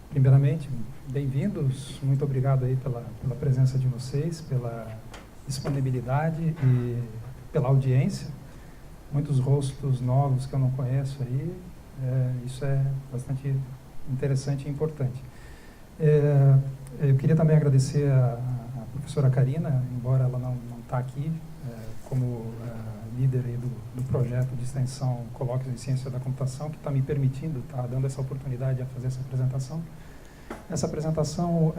Primeiramente, bem-vindos, muito obrigado aí pela presença de vocês, pela disponibilidade e pela audiência. Muitos rostos novos que eu não conheço aí, isso é bastante interessante e importante. Eu queria também agradecer a professora Karina, embora ela não está aqui, como líder aí do projeto de extensão Colóquios em Ciência da Computação, que está me permitindo, está dando essa oportunidade de fazer essa apresentação. Essa apresentação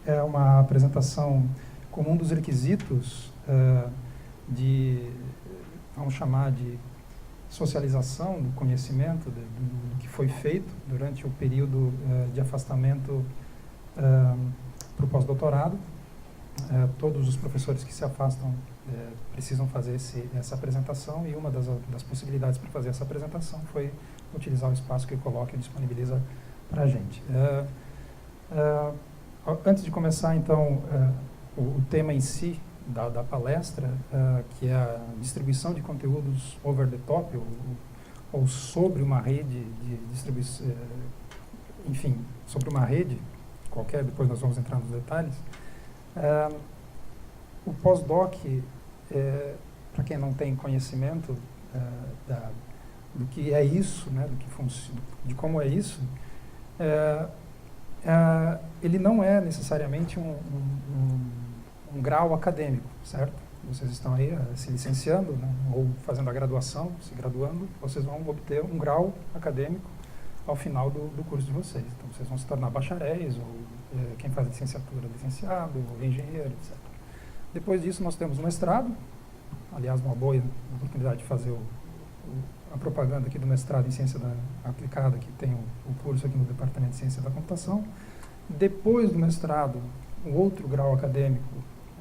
é uma apresentação com um dos requisitos vamos chamar de socialização do conhecimento do que foi feito durante o período de afastamento para o pós-doutorado. Todos os professores que se afastam precisam fazer essa apresentação, e uma das possibilidades para fazer essa apresentação foi utilizar o espaço que o Colóquio disponibiliza para a gente. Antes de começar, então, o tema em si da palestra, que é a distribuição de conteúdos over the top, ou sobre uma rede de distribuição, enfim, sobre uma rede qualquer, depois nós vamos entrar nos detalhes. O pós-doc, para quem não tem conhecimento do que é isso, né, de como é isso, ele não é necessariamente um grau acadêmico, certo? Vocês estão aí se licenciando, né, ou fazendo a graduação, se graduando, vocês vão obter um grau acadêmico ao final do curso de vocês. Então, vocês vão se tornar bacharéis, ou quem faz licenciatura, licenciado, ou engenheiro, etc. Depois disso, nós temos o mestrado, aliás, uma boa oportunidade de fazer a propaganda aqui do mestrado em Ciência Aplicada, que tem o curso aqui no Departamento de Ciência da Computação. Depois do mestrado, o outro grau acadêmico,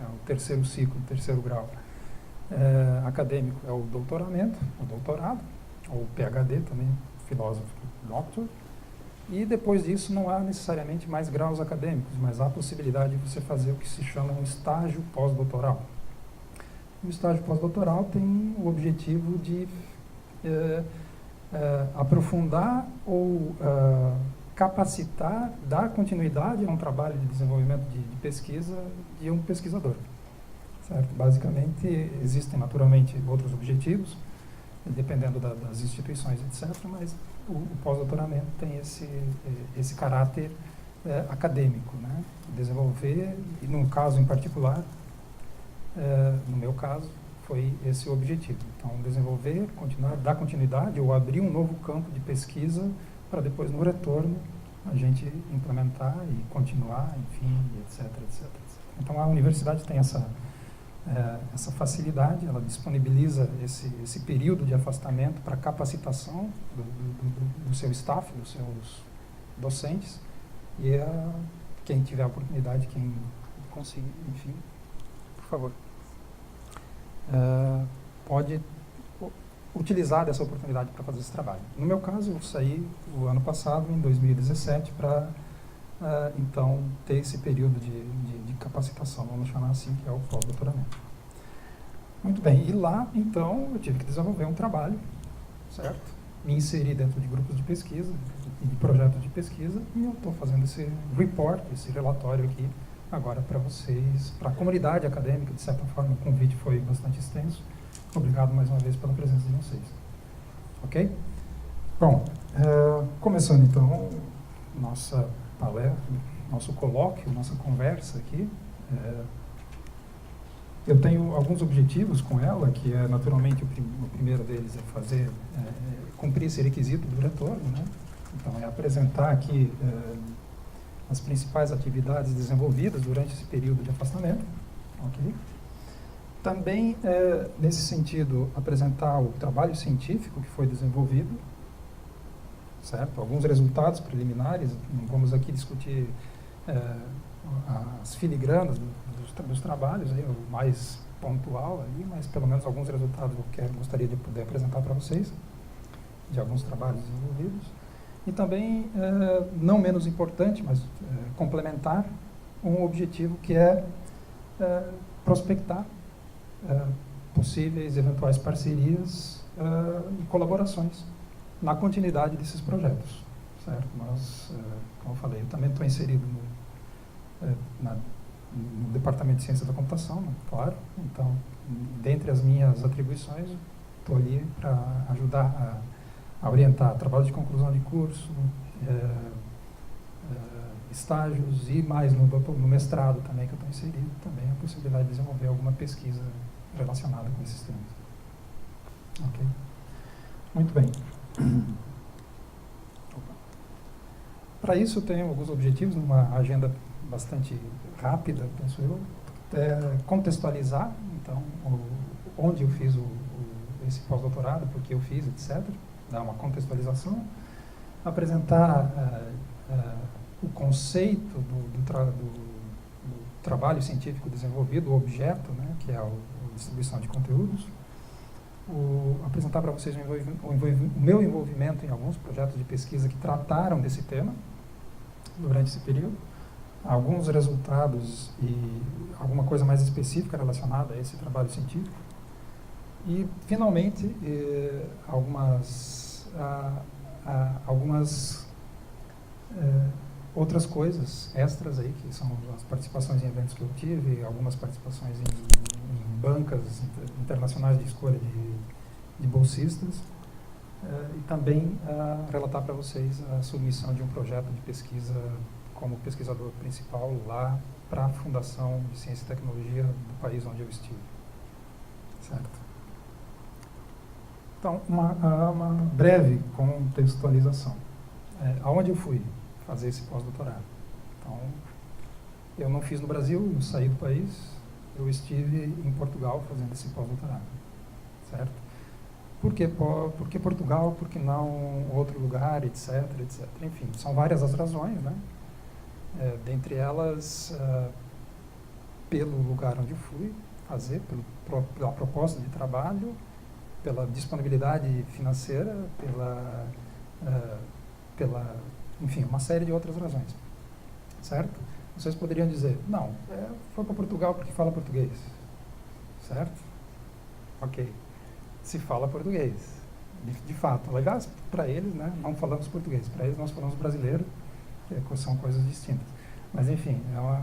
o terceiro ciclo, o terceiro grau acadêmico é o doutoramento, o doutorado, ou PhD também, filósofo, doctor. E depois disso não há necessariamente mais graus acadêmicos, mas há a possibilidade de você fazer o que se chama um estágio pós-doutoral. O estágio pós-doutoral tem o objetivo de aprofundar ou capacitar, dar continuidade a um trabalho de desenvolvimento de pesquisa de um pesquisador. Certo? Basicamente, existem naturalmente outros objetivos, dependendo das instituições, etc., mas o pós-doutoramento tem esse caráter acadêmico, né? Desenvolver, e num caso em particular, no meu caso, foi esse o objetivo. Então, desenvolver, continuar, dar continuidade ou abrir um novo campo de pesquisa para depois, no retorno, a gente implementar e continuar, enfim, etc., etc., etc. Então, a universidade tem essa facilidade, ela disponibiliza esse período de afastamento para capacitação do seu staff, dos seus docentes, e quem tiver a oportunidade, quem conseguir, enfim, por favor, pode utilizar dessa oportunidade para fazer esse trabalho. No meu caso, eu saí o ano passado, em 2017, para então ter esse período de capacitação, vamos chamar assim, que é o pós-doutoramento. Muito bem, e lá, então, eu tive que desenvolver um trabalho, certo? Me inseri dentro de grupos de pesquisa, de projetos de pesquisa, e eu estou fazendo esse report, esse relatório aqui, agora para vocês, para a comunidade acadêmica. De certa forma, o convite foi bastante extenso. Obrigado mais uma vez pela presença de vocês. Ok? Bom, começando então nossa palestra, nosso colóquio, nossa conversa aqui. Eu tenho alguns objetivos com ela, que é naturalmente o primeiro deles é cumprir esse requisito do retorno, né? Então, é apresentar aqui as principais atividades desenvolvidas durante esse período de afastamento. Ok? Também, nesse sentido, apresentar o trabalho científico que foi desenvolvido, certo? Alguns resultados preliminares, não vamos aqui discutir as filigranas dos trabalhos, aí, o mais pontual, aí, mas pelo menos alguns resultados eu gostaria de poder apresentar para vocês, de alguns trabalhos desenvolvidos. E também, não menos importante, mas complementar, um objetivo que é prospectar possíveis eventuais parcerias e colaborações na continuidade desses projetos, certo? Nós, como eu falei, eu também estou inserido no Departamento de Ciência da Computação, né? Claro. Então, dentre as minhas atribuições, estou ali para ajudar a orientar trabalho de conclusão de curso, estágios e mais no mestrado também, que eu estou inserido, também a possibilidade de desenvolver alguma pesquisa relacionada com esses temas. Ok? Muito bem. Para isso, eu tenho alguns objetivos, numa agenda bastante rápida, penso eu, contextualizar, então, onde eu fiz esse pós-doutorado, por que eu fiz, etc., dar uma contextualização, apresentar o conceito do trabalho científico desenvolvido, o objeto, né, que é a distribuição de conteúdos, apresentar para vocês o meu envolvimento em alguns projetos de pesquisa que trataram desse tema durante esse período, alguns resultados e alguma coisa mais específica relacionada a esse trabalho científico e, finalmente, algumas outras coisas extras aí, que são as participações em eventos que eu tive, algumas participações em bancas internacionais de escolha de bolsistas, e também relatar para vocês a submissão de um projeto de pesquisa como pesquisador principal lá para a Fundação de Ciência e Tecnologia do país onde eu estive. Certo? Então, uma breve contextualização. Aonde eu fui fazer esse pós-doutorado? Então, eu não fiz no Brasil, eu saí do país, eu estive em Portugal fazendo esse pós-doutorado. Certo? Por que Portugal? Por que não outro lugar, etc, etc. Enfim, são várias as razões, né? Dentre elas, pelo lugar onde eu fui fazer, pela proposta de trabalho, pela disponibilidade financeira, enfim, uma série de outras razões. Certo? Vocês poderiam dizer, não, foi para Portugal porque fala português. Certo? Ok. Se fala português. De fato, aliás, para eles, né, não falamos português. Para eles, nós falamos brasileiro, que são coisas distintas. Mas, enfim, é uma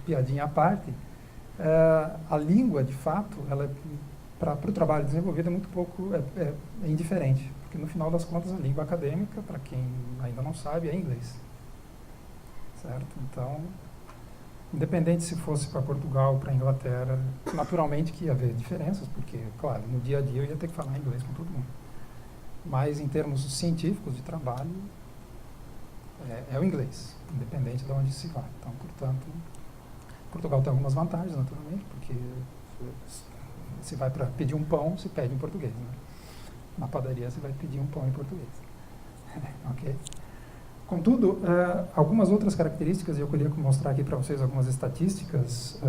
piadinha à parte. A língua, de fato, ela para o trabalho desenvolvido é muito pouco, é indiferente. Porque, no final das contas, a língua acadêmica, para quem ainda não sabe, é inglês. Certo? Então, independente se fosse para Portugal, para Inglaterra, naturalmente que ia haver diferenças, porque, claro, no dia a dia eu ia ter que falar inglês com todo mundo. Mas, em termos científicos de trabalho, é o inglês, independente de onde se vai. Então, portanto, Portugal tem algumas vantagens, naturalmente, porque se vai para pedir um pão, se pede em português. Né? Na padaria, você vai pedir um pão em português. Ok? Contudo, algumas outras características, e eu queria mostrar aqui para vocês algumas estatísticas,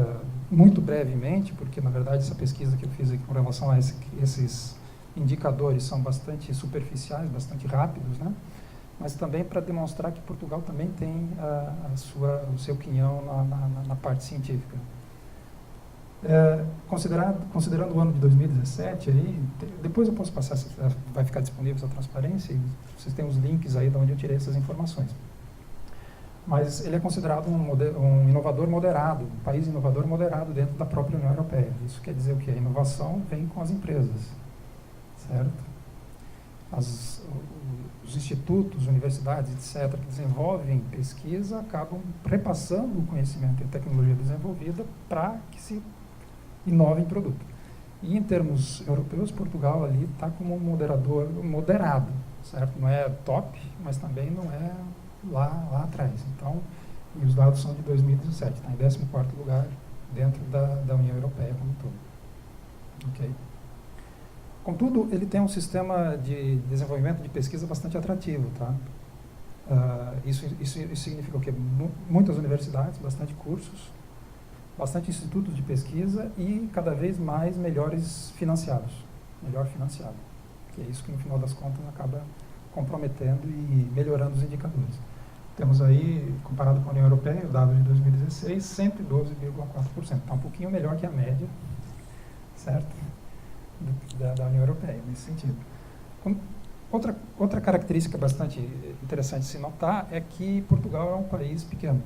muito brevemente, porque, na verdade, essa pesquisa que eu fiz aqui com relação a esses indicadores são bastante superficiais, bastante rápidos, né? Mas também para demonstrar que Portugal também tem o seu quinhão na parte científica. Considerando o ano de 2017, aí, depois eu posso passar, vai ficar disponível essa transparência, e vocês têm os links aí de onde eu tirei essas informações. Mas ele é considerado um inovador moderado, um país inovador moderado dentro da própria União Europeia. Isso quer dizer o quê? A inovação vem com as empresas, certo? Os institutos, universidades, etc., que desenvolvem pesquisa, acabam repassando o conhecimento e a tecnologia desenvolvida para que se inove em produto. E em termos europeus, Portugal ali está como um moderado, certo? Não é top, mas também não é lá atrás. Então, e os dados são de 2017, está em 14º lugar dentro da União Europeia como um todo. Ok? Contudo, ele tem um sistema de desenvolvimento de pesquisa bastante atrativo, tá? Isso significa o quê? Muitas universidades, bastante cursos, bastante institutos de pesquisa e cada vez mais melhor financiado. Que é isso que, no final das contas, acaba comprometendo e melhorando os indicadores. Temos aí, comparado com a União Europeia, o dado de 2016, 112,4%. Está um pouquinho melhor que a média, certo? Da União Europeia, nesse sentido. Outra característica bastante interessante de se notar é que Portugal é um país pequeno,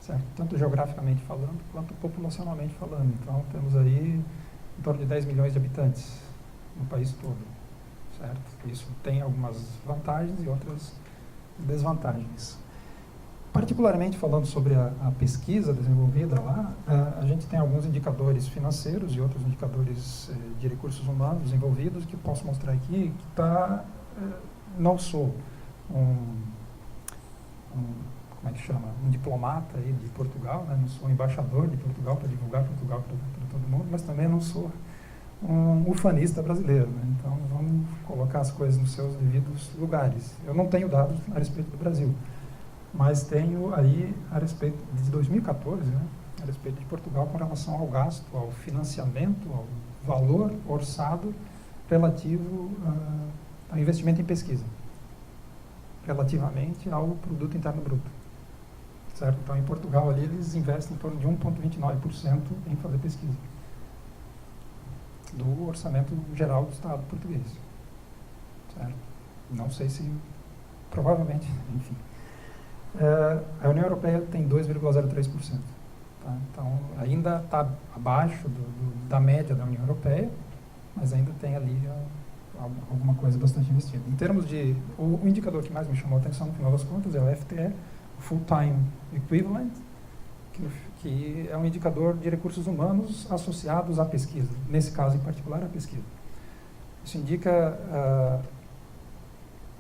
certo? Tanto geograficamente falando, quanto populacionalmente falando. Então, temos aí em torno de 10 milhões de habitantes no país todo, certo? Isso tem algumas vantagens e outras desvantagens. Particularmente falando sobre a pesquisa desenvolvida lá, a gente tem alguns indicadores financeiros e outros indicadores de recursos humanos desenvolvidos que eu posso mostrar aqui, que não sou como é que chama? Um diplomata aí de Portugal, né? Não sou um embaixador de Portugal para divulgar Portugal para todo mundo, mas também não sou um ufanista brasileiro, né? Então vamos colocar as coisas nos seus devidos lugares. Eu não tenho dados a respeito do Brasil, mas tenho aí a respeito de 2014, né, a respeito de Portugal com relação ao gasto, ao financiamento, ao valor orçado relativo ao investimento em pesquisa, relativamente ao produto interno bruto, certo? Então, em Portugal ali eles investem em torno de 1,29% em fazer pesquisa do orçamento geral do Estado português, certo? Não sei se, provavelmente, enfim. A União Europeia tem 2,03%. Tá? Então, ainda está abaixo da média da União Europeia, mas ainda tem ali alguma coisa bastante investida. Em termos de... O indicador que mais me chamou a atenção, no final das contas, é o FTE, o Full Time Equivalent, que é um indicador de recursos humanos associados à pesquisa, nesse caso em particular, à pesquisa. Isso indica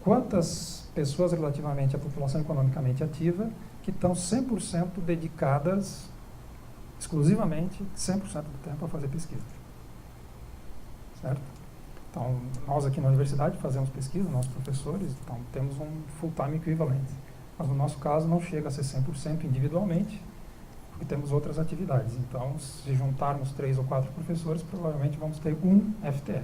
quantas pessoas relativamente à população economicamente ativa que estão 100% dedicadas, exclusivamente, 100% do tempo a fazer pesquisa. Certo? Então, nós aqui na universidade fazemos pesquisa, nós professores, então temos um full-time equivalente. Mas no nosso caso não chega a ser 100% individualmente, porque temos outras atividades. Então, se juntarmos 3 ou 4 professores, provavelmente vamos ter um FTE.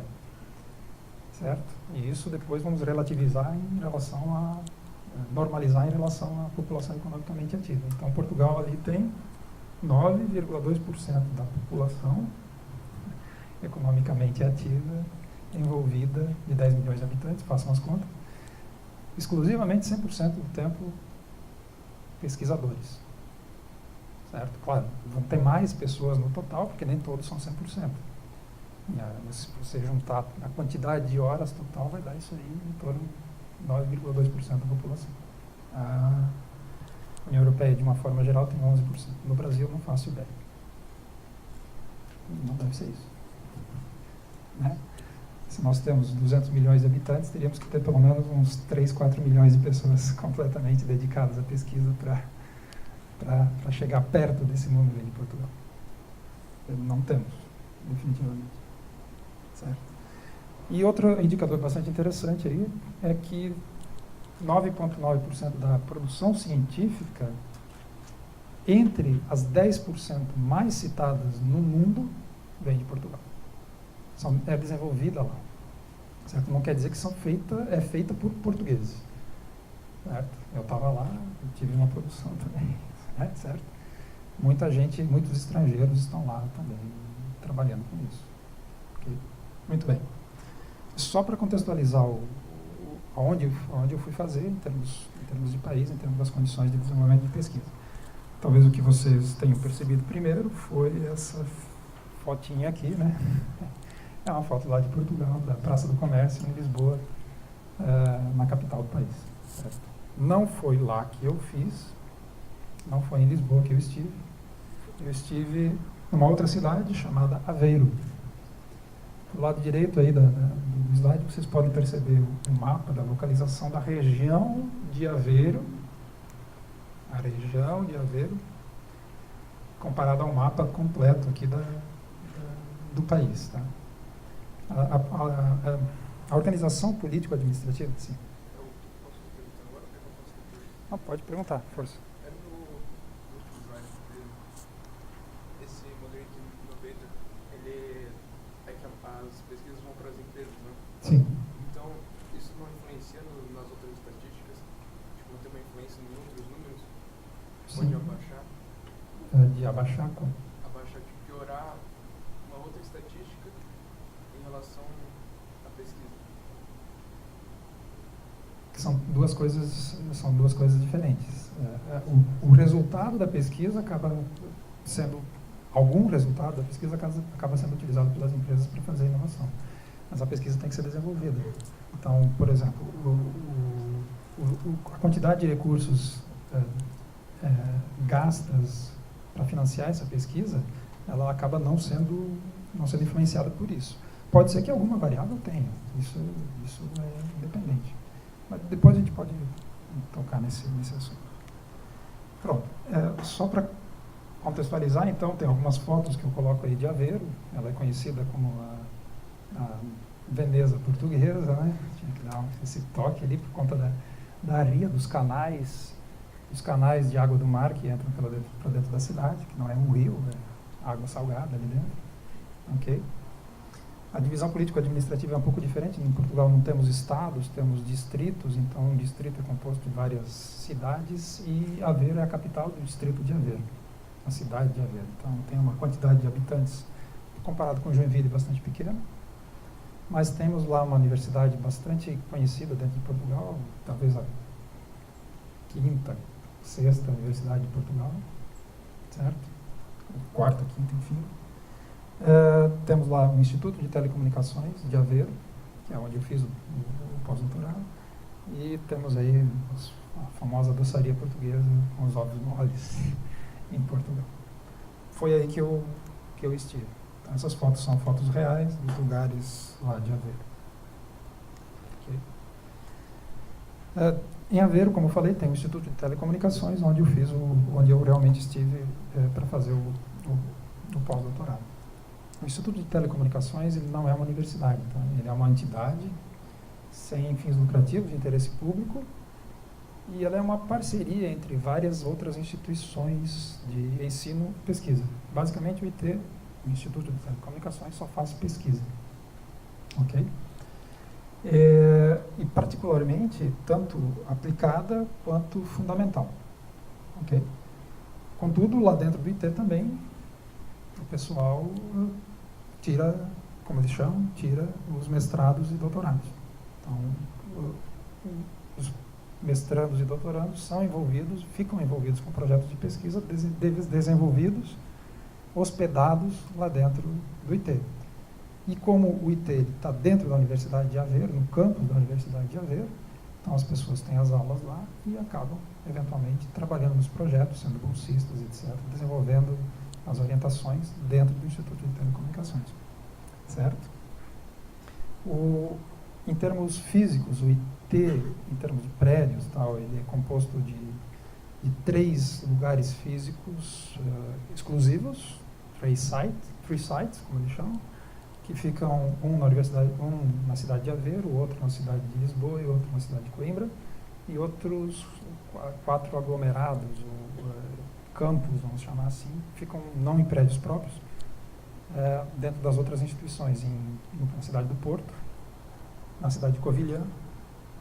Certo? E isso depois vamos relativizar em relação normalizar em relação à população economicamente ativa. Então, Portugal ali tem 9,2% da população economicamente ativa envolvida, de 10 milhões de habitantes, façam as contas, exclusivamente 100% do tempo pesquisadores. Certo? Claro, vão ter mais pessoas no total, porque nem todos são 100%. Se você juntar a quantidade de horas total, vai dar isso aí em torno de 9,2% da população. A União Europeia, de uma forma geral, tem 11%. No Brasil, não faço ideia. Não deve ser isso. Né? Se nós temos 200 milhões de habitantes, teríamos que ter pelo menos uns 3, 4 milhões de pessoas completamente dedicadas à pesquisa para chegar perto desse número de Portugal. Não temos, definitivamente. Certo? E outro indicador bastante interessante aí é que 9,9% da produção científica entre as 10% mais citadas no mundo vem de Portugal. É desenvolvida lá. Certo? Não quer dizer que é feita por portugueses. Certo? Eu estava lá, eu tive uma produção também. Certo? Muita gente, muitos estrangeiros estão lá também trabalhando com isso. Okay? Muito bem. Só para contextualizar onde eu fui fazer, em termos de país, em termos das condições de desenvolvimento de pesquisa. Talvez o que vocês tenham percebido primeiro foi essa fotinha aqui, né? É uma foto lá de Portugal, da Praça do Comércio, em Lisboa, na capital do país. Certo? Não foi lá que eu fiz, não foi em Lisboa que eu estive. Eu estive numa outra cidade chamada Aveiro. Do lado direito aí do slide, vocês podem perceber o mapa da localização da região de Aveiro, a região de Aveiro, comparado ao mapa completo aqui do país. Tá? A organização político-administrativa, sim. Eu posso perguntar agora ou eu posso depois? Não, pode perguntar, força. É no último slide dele, esse modelo innovator, ele é que as pesquisas vão para as empresas, né? Sim. Então, isso não influencia nas outras estatísticas? Tipo, não tem uma influência em outros números? Sim. Pode abaixar? De abaixar como? Abaixar, de piorar uma outra estatística em relação à pesquisa. que são duas coisas diferentes. O resultado da pesquisa acaba sendo, algum resultado da pesquisa acaba sendo utilizado pelas empresas para fazer inovação. Mas a pesquisa tem que ser desenvolvida. Então, por exemplo, a quantidade de recursos gastas para financiar essa pesquisa, ela acaba não sendo influenciada por isso. Pode ser que alguma variável tenha, isso é independente. Mas depois a gente pode tocar nesse assunto. Pronto, só para contextualizar, então, tem algumas fotos que eu coloco aí de Aveiro. Ela é conhecida como a Veneza portuguesa, né? Tinha que dar esse toque ali por conta da areia dos canais, os canais de água do mar que entram para dentro da cidade, que não é um rio, é água salgada ali dentro. Ok? A divisão político-administrativa é um pouco diferente. Em Portugal não temos estados, temos distritos, então um distrito é composto de várias cidades e Aveiro é a capital do distrito de Aveiro, a cidade de Aveiro. Então tem uma quantidade de habitantes, comparado com Joinville, bastante pequena, mas temos lá uma universidade bastante conhecida dentro de Portugal, talvez a quinta, sexta universidade de Portugal, certo? Quarta, quinta, enfim. Temos lá o Instituto de Telecomunicações de Aveiro, que é onde eu fiz o pós-doutorado, e temos aí a famosa doçaria portuguesa com os ovos moles em Portugal. Foi aí que eu estive. Então, essas fotos são fotos reais dos lugares lá de Aveiro. Okay. Em Aveiro, como eu falei, tem o Instituto de Telecomunicações, onde eu realmente estive para fazer o pós-doutorado. O Instituto de Telecomunicações ele não é uma universidade, tá? Ele é uma entidade sem fins lucrativos, de interesse público, e ela é uma parceria entre várias outras instituições de ensino e pesquisa. Basicamente, o IT, o Instituto de Telecomunicações, só faz pesquisa. Ok? E particularmente, tanto aplicada quanto fundamental. Ok? Contudo, lá dentro do IT também, o pessoal tira, como eles chamam, tira os mestrados e doutorados. Então, os mestrandos e doutorandos ficam envolvidos com projetos de pesquisa desenvolvidos, hospedados lá dentro do IT. E como o IT está dentro da Universidade de Aveiro, no campus da Universidade de Aveiro, então as pessoas têm as aulas lá e acabam, eventualmente, trabalhando nos projetos, sendo bolsistas, etc., desenvolvendo as orientações dentro do Instituto de Telecomunicações. Certo? Em termos físicos, o IT, em termos de prédios, tal, ele é composto de 3 lugares físicos exclusivos, free sites, como eles chamam, que ficam um na cidade de Aveiro, outro na cidade de Lisboa e outro na cidade de Coimbra, e outros 4 aglomerados, ou campos, vamos chamar assim, ficam não em prédios próprios, dentro das outras instituições, na cidade do Porto, na cidade de Covilhã,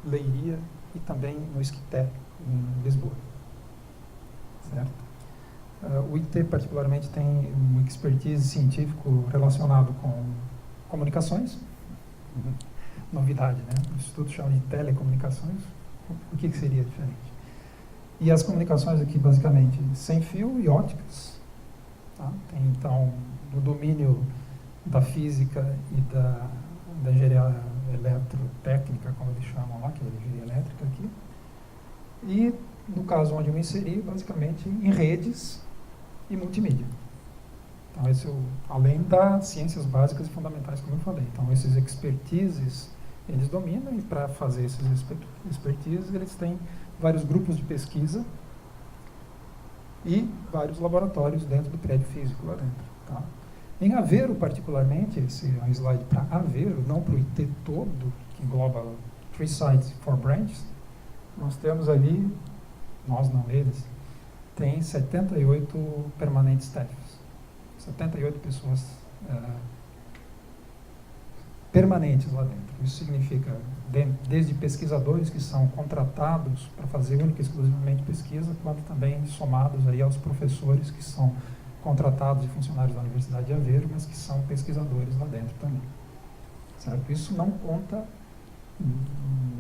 Leiria e também no Esquité, em Lisboa. Certo? O IT, particularmente, tem uma expertise científico relacionado com comunicações. Novidade, né? O Instituto chama de telecomunicações. O que seria diferente? E as comunicações aqui, basicamente, sem fio e óticas. Tá? Tem, então, o domínio da física e da engenharia eletrotécnica, como eles chamam lá, que é a engenharia elétrica aqui. E, no caso onde eu me inseri, basicamente, em redes e multimídia. Então, além das ciências básicas e fundamentais, como eu falei. Então, esses expertises, eles dominam, e para fazer esses expertises, eles têm vários grupos de pesquisa e vários laboratórios dentro do prédio físico lá dentro. Tá? Em Aveiro, particularmente, esse é um slide para Aveiro, não para o IT todo, que engloba 3 sites e 4 branches, nós temos ali, nós não, eles, tem 78 permanent staffs, 78 pessoas permanentes lá dentro. Isso significa desde pesquisadores que são contratados para fazer única e exclusivamente pesquisa, quanto também somados aí aos professores que são contratados e funcionários da Universidade de Aveiro, mas que são pesquisadores lá dentro também. Certo? Isso não conta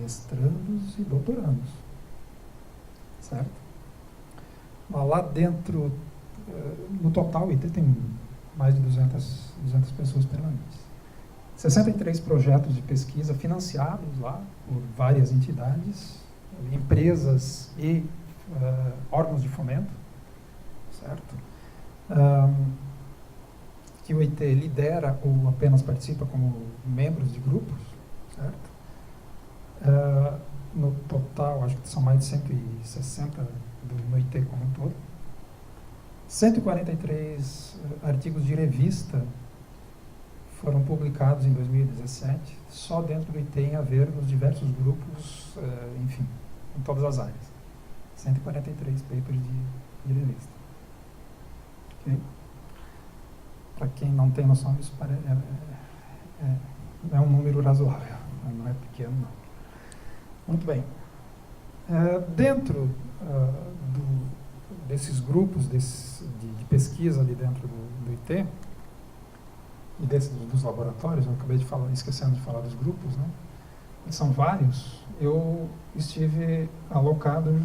mestrandos e doutorandos, certo? Mas lá dentro, no total, o IT tem mais de 200 pessoas permanentes. 63 projetos de pesquisa financiados lá por várias entidades, empresas e órgãos de fomento, certo? Que o IT lidera ou apenas participa como membros de grupos, certo? No total, acho que são mais de 160 no IT como um todo. 143 artigos de revista foram publicados em 2017, só dentro do IT em haver nos diversos grupos, enfim, em todas as áreas. 143 papers de revista. Okay? Para quem não tem noção disso, é um número razoável, não é pequeno, não. Muito bem. Dentro desses grupos de pesquisa ali dentro do IT, e dos laboratórios, eu acabei esquecendo de falar dos grupos, né? São vários. Eu estive alocado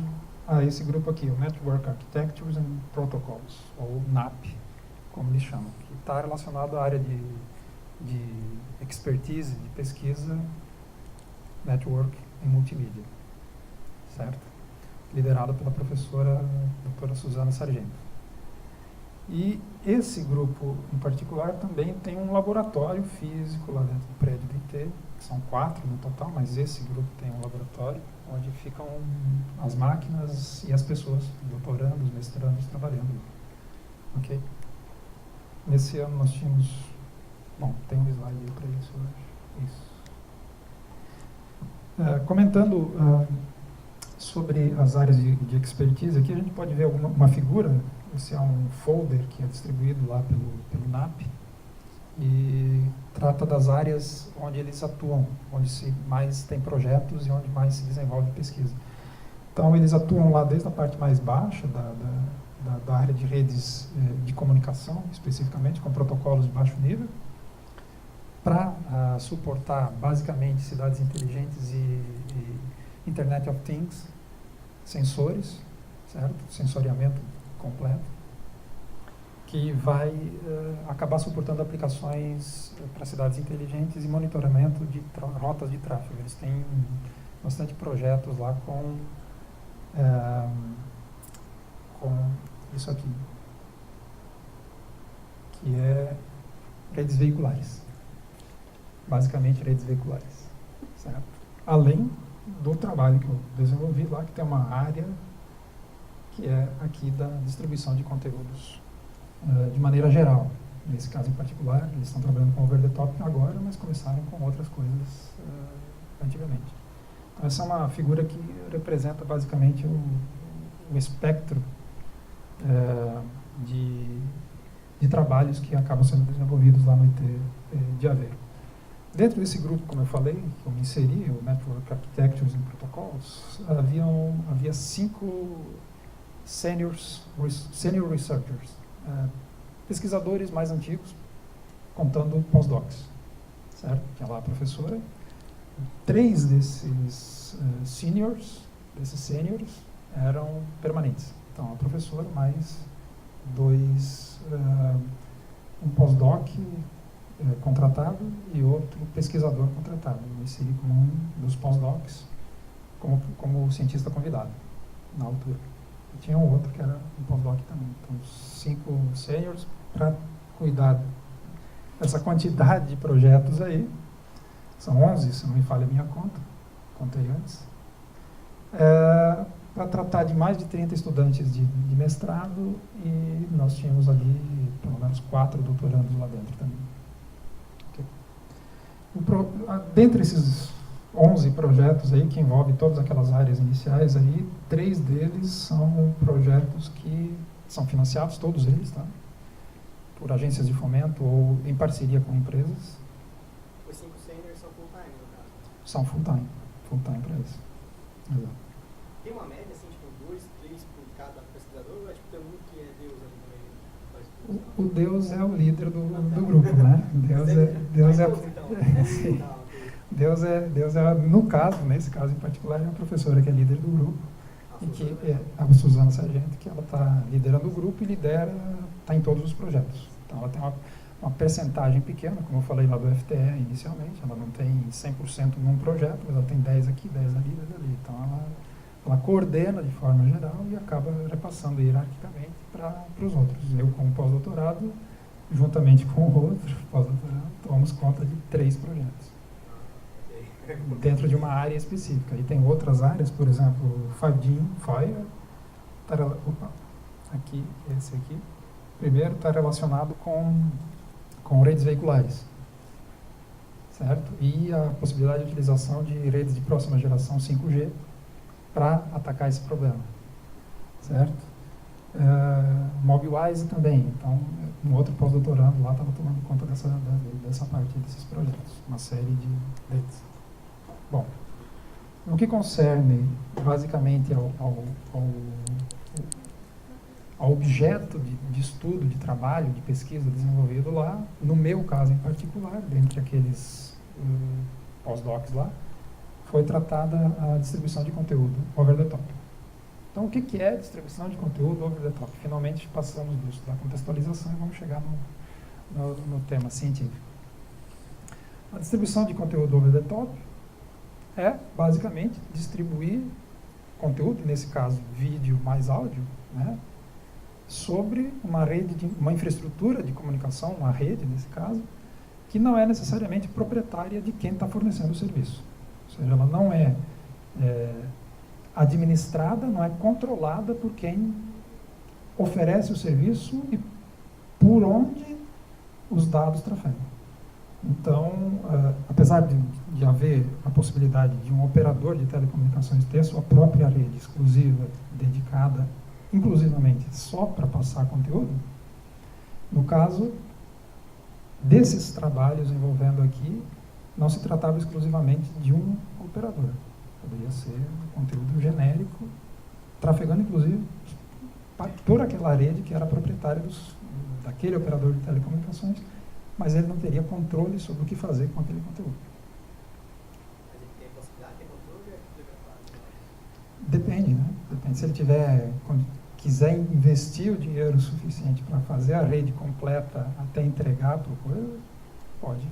a esse grupo aqui, o Network Architectures and Protocols, ou NAP, como eles chamam, que está relacionado à área de expertise, de pesquisa, network e multimídia, certo? Liderado pela professora doutora Suzana Sargento. E esse grupo, em particular, também tem um laboratório físico lá dentro do prédio do IT, que são 4 no total, mas esse grupo tem um laboratório onde ficam as máquinas e as pessoas, doutorandos, mestrandos, trabalhando. Ok? Nesse ano nós tínhamos... Bom, tem um slide aí para isso, eu acho. Isso. Comentando sobre as áreas de expertise, aqui a gente pode ver uma figura. Esse é um folder que é distribuído lá pelo NAP e trata das áreas onde eles atuam, onde mais tem projetos e onde mais se desenvolve pesquisa. Então, eles atuam lá desde a parte mais baixa da área de redes de comunicação, especificamente com protocolos de baixo nível, para suportar basicamente cidades inteligentes e Internet of Things, sensores, certo? Sensoriamento completo, que vai acabar suportando aplicações para cidades inteligentes e monitoramento de rotas de tráfego. Eles têm bastante projetos lá com isso aqui, que é redes veiculares. Basicamente, redes veiculares, certo? Além do trabalho que eu desenvolvi lá, que tem uma área que é aqui da distribuição de conteúdos de maneira geral. Nesse caso em particular, eles estão trabalhando com over the top agora, mas começaram com outras coisas antigamente. Então, essa é uma figura que representa basicamente o espectro de trabalhos que acabam sendo desenvolvidos lá no IT de Aveiro. Dentro desse grupo, como eu falei, que eu me inseri, o Network Architectures and Protocols, havia 5 senior researchers, pesquisadores mais antigos, contando pós-docs, certo? Tinha lá a professora. 3 desses seniors eram permanentes. Então, a professora mais 2, um pós-doc contratado e outro pesquisador contratado. Eu me inseri como um dos pós-docs, como cientista convidado, na altura. E tinha um outro que era um pós-doc também. Então, 5 seniors para cuidar dessa quantidade de projetos aí. São 11, se não me falha a minha conta. Contei antes. Para tratar de mais de 30 estudantes de mestrado, e nós tínhamos ali pelo menos 4 doutorandos lá dentro também. Okay. Dentre esses 11 projetos aí, que envolvem todas aquelas áreas iniciais aí, 3 deles são projetos que são financiados, todos eles, tá? Por agências de fomento ou em parceria com empresas. Os 5 seniors são full-time, no caso? São full-time para isso. Exato. Tem uma média, assim, tipo, 2, 3 por cada pesquisador, ou é tipo, tem um que é Deus ali no meio? O Deus é o líder do grupo, né? Deus é então. sim. Deus é, no caso, nesse caso em particular, é uma professora que é líder do grupo, e que é a Suzana Sargento, que ela está liderando o grupo e está em todos os projetos. Então ela tem uma percentagem pequena, como eu falei lá do FTE inicialmente, ela não tem 100% num projeto, mas ela tem 10 aqui, 10 ali, 10 ali. Então ela coordena de forma geral e acaba repassando hierarquicamente para os outros. Eu, como pós-doutorado, juntamente com o outro pós-doutorado, tomamos conta de 3 projetos. Dentro de uma área específica. E tem outras áreas, por exemplo, 5G, Fire, aqui, esse aqui. Primeiro está relacionado com redes veiculares, certo? E a possibilidade de utilização de redes de próxima geração 5G para atacar esse problema, certo? Mobilewise também. Então, um outro pós-doutorando lá estava tomando conta dessa parte desses projetos, uma série de redes. Bom, no que concerne basicamente ao objeto de estudo, de trabalho, de pesquisa desenvolvido lá, no meu caso em particular, dentre aqueles pós-docs lá, foi tratada a distribuição de conteúdo over the top. Então, o que é distribuição de conteúdo over the top? Finalmente passamos da contextualização e vamos chegar no tema científico. A distribuição de conteúdo over the top é, basicamente, distribuir conteúdo, nesse caso, vídeo mais áudio, né, sobre uma infraestrutura de comunicação, uma rede, nesse caso, que não é necessariamente proprietária de quem está fornecendo o serviço. Ou seja, ela não é administrada, não é controlada por quem oferece o serviço e por onde os dados trafegam. Então, apesar de haver a possibilidade de um operador de telecomunicações ter sua própria rede exclusiva, dedicada inclusivamente só para passar conteúdo, no caso desses trabalhos envolvendo aqui, não se tratava exclusivamente de um operador. Poderia ser um conteúdo genérico, trafegando inclusive por aquela rede que era proprietária daquele operador de telecomunicações, mas ele não teria controle sobre o que fazer com aquele conteúdo. Mas ele tem a possibilidade de ter controle ou Depende, né? Depende. Se ele quiser investir o dinheiro suficiente para fazer a rede completa até entregar para o coisa,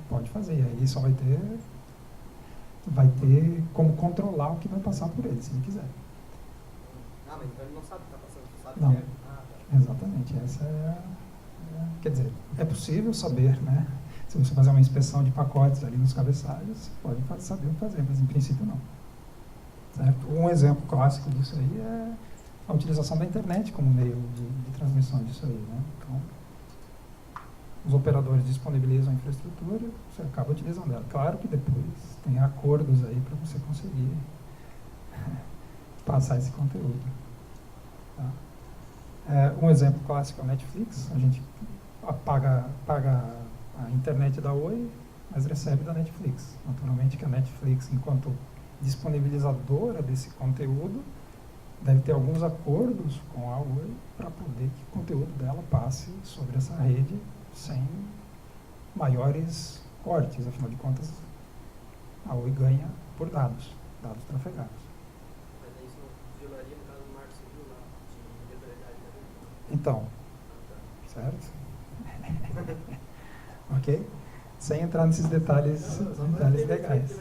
pode fazer. Aí ele só vai ter como controlar o que vai passar por ele, se ele quiser. Ah, mas então ele não sabe o que está passando, você sabe Não. que é. Tá. Exatamente. Essa quer dizer, é possível saber, né? Se você fazer uma inspeção de pacotes ali nos cabeçalhos, pode saber o que fazer, mas em princípio não. Certo? Um exemplo clássico disso aí é a utilização da internet como meio de transmissão disso aí, né? Então, os operadores disponibilizam a infraestrutura, você acaba utilizando ela. Claro que depois tem acordos aí para você conseguir passar esse conteúdo. Tá? Um exemplo clássico é o Netflix. A gente paga a internet da Oi, mas recebe da Netflix. Naturalmente que a Netflix, enquanto disponibilizadora desse conteúdo, deve ter alguns acordos com a Oi para poder que o conteúdo dela passe sobre essa rede sem maiores cortes. Afinal de contas, a Oi ganha por dados trafegados. Mas isso não violaria, no caso do Marco Civil, lá, de liberdade da rede? Então, certo? Ok? Sem entrar nesses detalhes legais.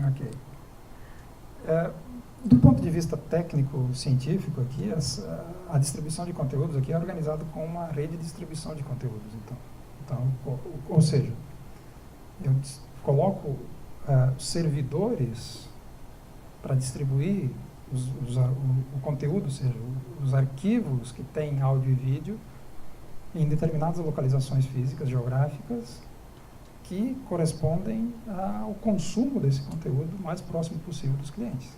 Ok. Do ponto de vista técnico-científico aqui, a distribuição de conteúdos aqui é organizada com uma rede de distribuição de conteúdos. Então, ou seja, eu coloco servidores para distribuir o conteúdo, ou seja, os arquivos que têm áudio e vídeo em determinadas localizações físicas, geográficas, que correspondem ao consumo desse conteúdo o mais próximo possível dos clientes.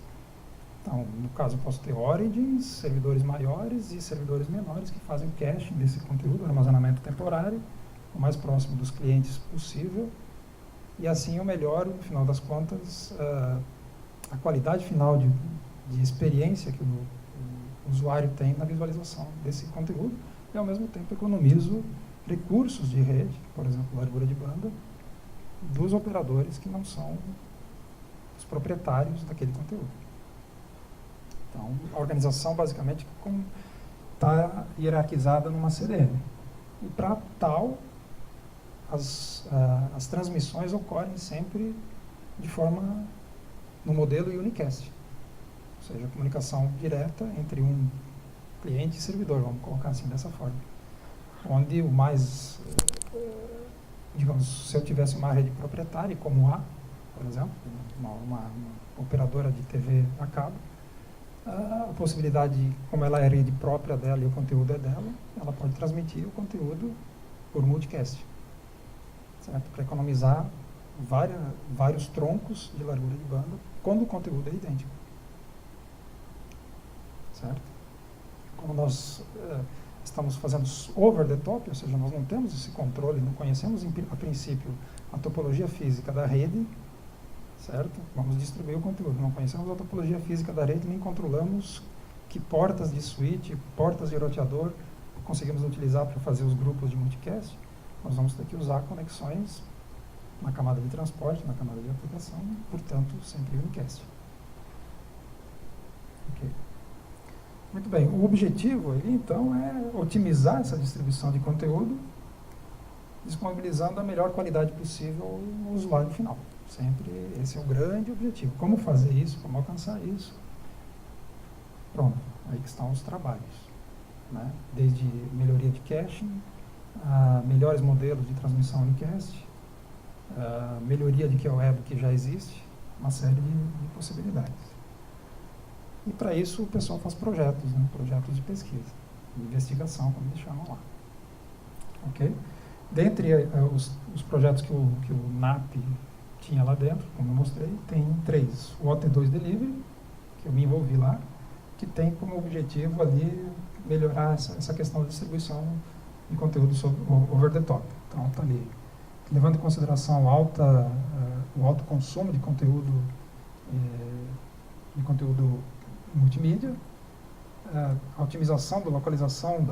Então, no caso, eu posso ter origins, servidores maiores e servidores menores que fazem o caching desse conteúdo, armazenamento temporário, o mais próximo dos clientes possível, e assim eu melhoro, no final das contas, a qualidade final de experiência que o usuário tem na visualização desse conteúdo, e ao mesmo tempo economizo recursos de rede, por exemplo, largura de banda, dos operadores que não são os proprietários daquele conteúdo. Então, a organização basicamente está hierarquizada numa CDN. E para tal, as transmissões ocorrem sempre de forma no modelo unicast, ou seja, comunicação direta entre um cliente e servidor, vamos colocar assim dessa forma, onde o mais, digamos, se eu tivesse uma rede proprietária como a, por exemplo, uma operadora de TV a cabo, a possibilidade, como ela é rede própria dela e o conteúdo é dela, ela pode transmitir o conteúdo por multicast, certo? Para economizar vários troncos de largura de banda quando o conteúdo é idêntico, certo? Como nós estamos fazendo over the top, ou seja, nós não temos esse controle, não conhecemos a princípio a topologia física da rede, certo? Vamos distribuir o conteúdo, não conhecemos a topologia física da rede, nem controlamos que portas de switch, portas de roteador conseguimos utilizar para fazer os grupos de multicast. Nós vamos ter que usar conexões na camada de transporte, na camada de aplicação, portanto, sempre unicast. Ok. Muito bem, o objetivo aí, então, é otimizar essa distribuição de conteúdo, disponibilizando a melhor qualidade possível no usuário final. Sempre esse é o grande objetivo. Como fazer isso, como alcançar isso? Pronto, aí que estão os trabalhos, né? Desde melhoria de caching, a melhores modelos de transmissão unicast, a melhoria de QoE do que já existe, uma série de possibilidades. E para isso o pessoal faz projetos, né? Projetos de pesquisa, de investigação, como eles chamam lá. Ok? Dentre os projetos que o NAP tinha lá dentro, como eu mostrei, tem 3. O OT2 Delivery, que eu me envolvi lá, que tem como objetivo ali melhorar essa questão da distribuição de conteúdo sobre over the top. Então está ali, levando em consideração o alto consumo de conteúdo multimídia, a otimização da localização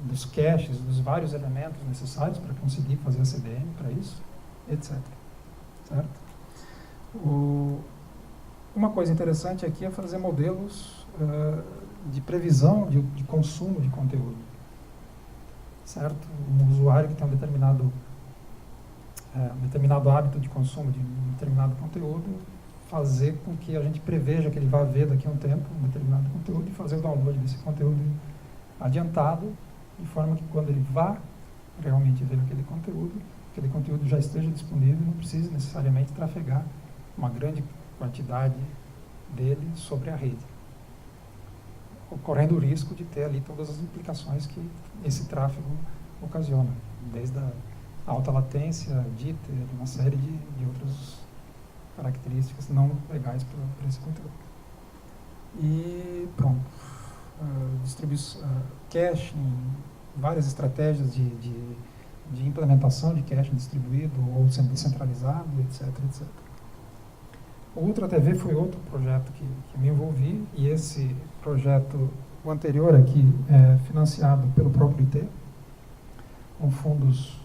dos caches, dos vários elementos necessários para conseguir fazer a CDN para isso, etc. Certo? Uma coisa interessante aqui é fazer modelos de previsão de consumo de conteúdo. Certo? Um usuário que tem um determinado hábito de consumo de um determinado conteúdo, fazer com que a gente preveja que ele vai ver daqui a um tempo um determinado conteúdo e fazer o download desse conteúdo adiantado, de forma que quando ele vá realmente ver aquele conteúdo já esteja disponível e não precise necessariamente trafegar uma grande quantidade dele sobre a rede, ocorrendo o risco de ter ali todas as implicações que esse tráfego ocasiona, desde a alta latência, jitter, uma série de outras características não legais para esse conteúdo. E pronto, caching, várias estratégias de implementação de caching distribuído ou descentralizado, etc, etc. O Ultra TV foi outro projeto que me envolvi, e esse projeto, o anterior aqui, é financiado pelo próprio IT, com fundos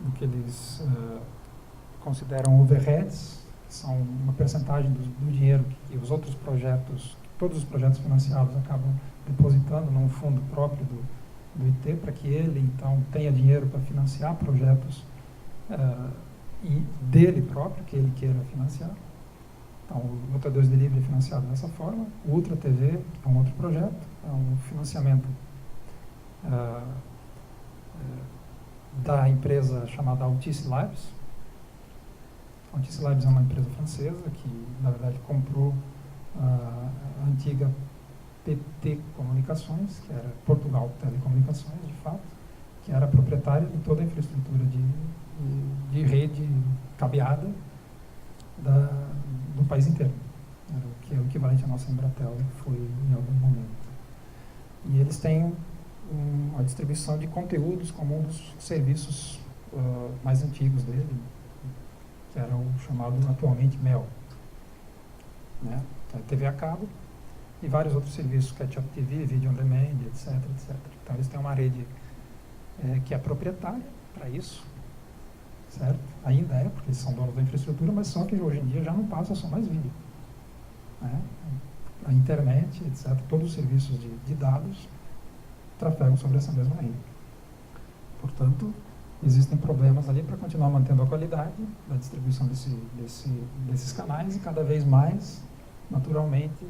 do que eles consideram overheads, que são uma percentagem do dinheiro que os outros projetos, todos os projetos financiados acabam depositando num fundo próprio do IT, para que ele, então, tenha dinheiro para financiar projetos dele próprio, que ele queira financiar. Então, o OT2 Delivery é financiado dessa forma. O Ultra TV é um outro projeto, é um financiamento da empresa chamada Altice Labs. A Altice Labs é uma empresa francesa que, na verdade, comprou a antiga PT Comunicações, que era Portugal Telecomunicações, de fato, que era proprietária de toda a infraestrutura de rede cabeada do país inteiro, que é o equivalente à nossa Embratel, que foi em algum momento. E eles têm a distribuição de conteúdos como um dos serviços mais antigos dele, que era o chamado atualmente MEL, né? TV a cabo e vários outros serviços, Catch-up TV, Video on Demand, etc, etc. Então eles têm uma rede que é proprietária para isso, certo? Ainda é, porque eles são donos da infraestrutura, mas só que hoje em dia já não passa só mais vídeo, né? A internet, etc., todos os serviços de dados trafegam sobre essa mesma rede. Portanto, existem problemas ali para continuar mantendo a qualidade da distribuição desses canais, e cada vez mais, naturalmente,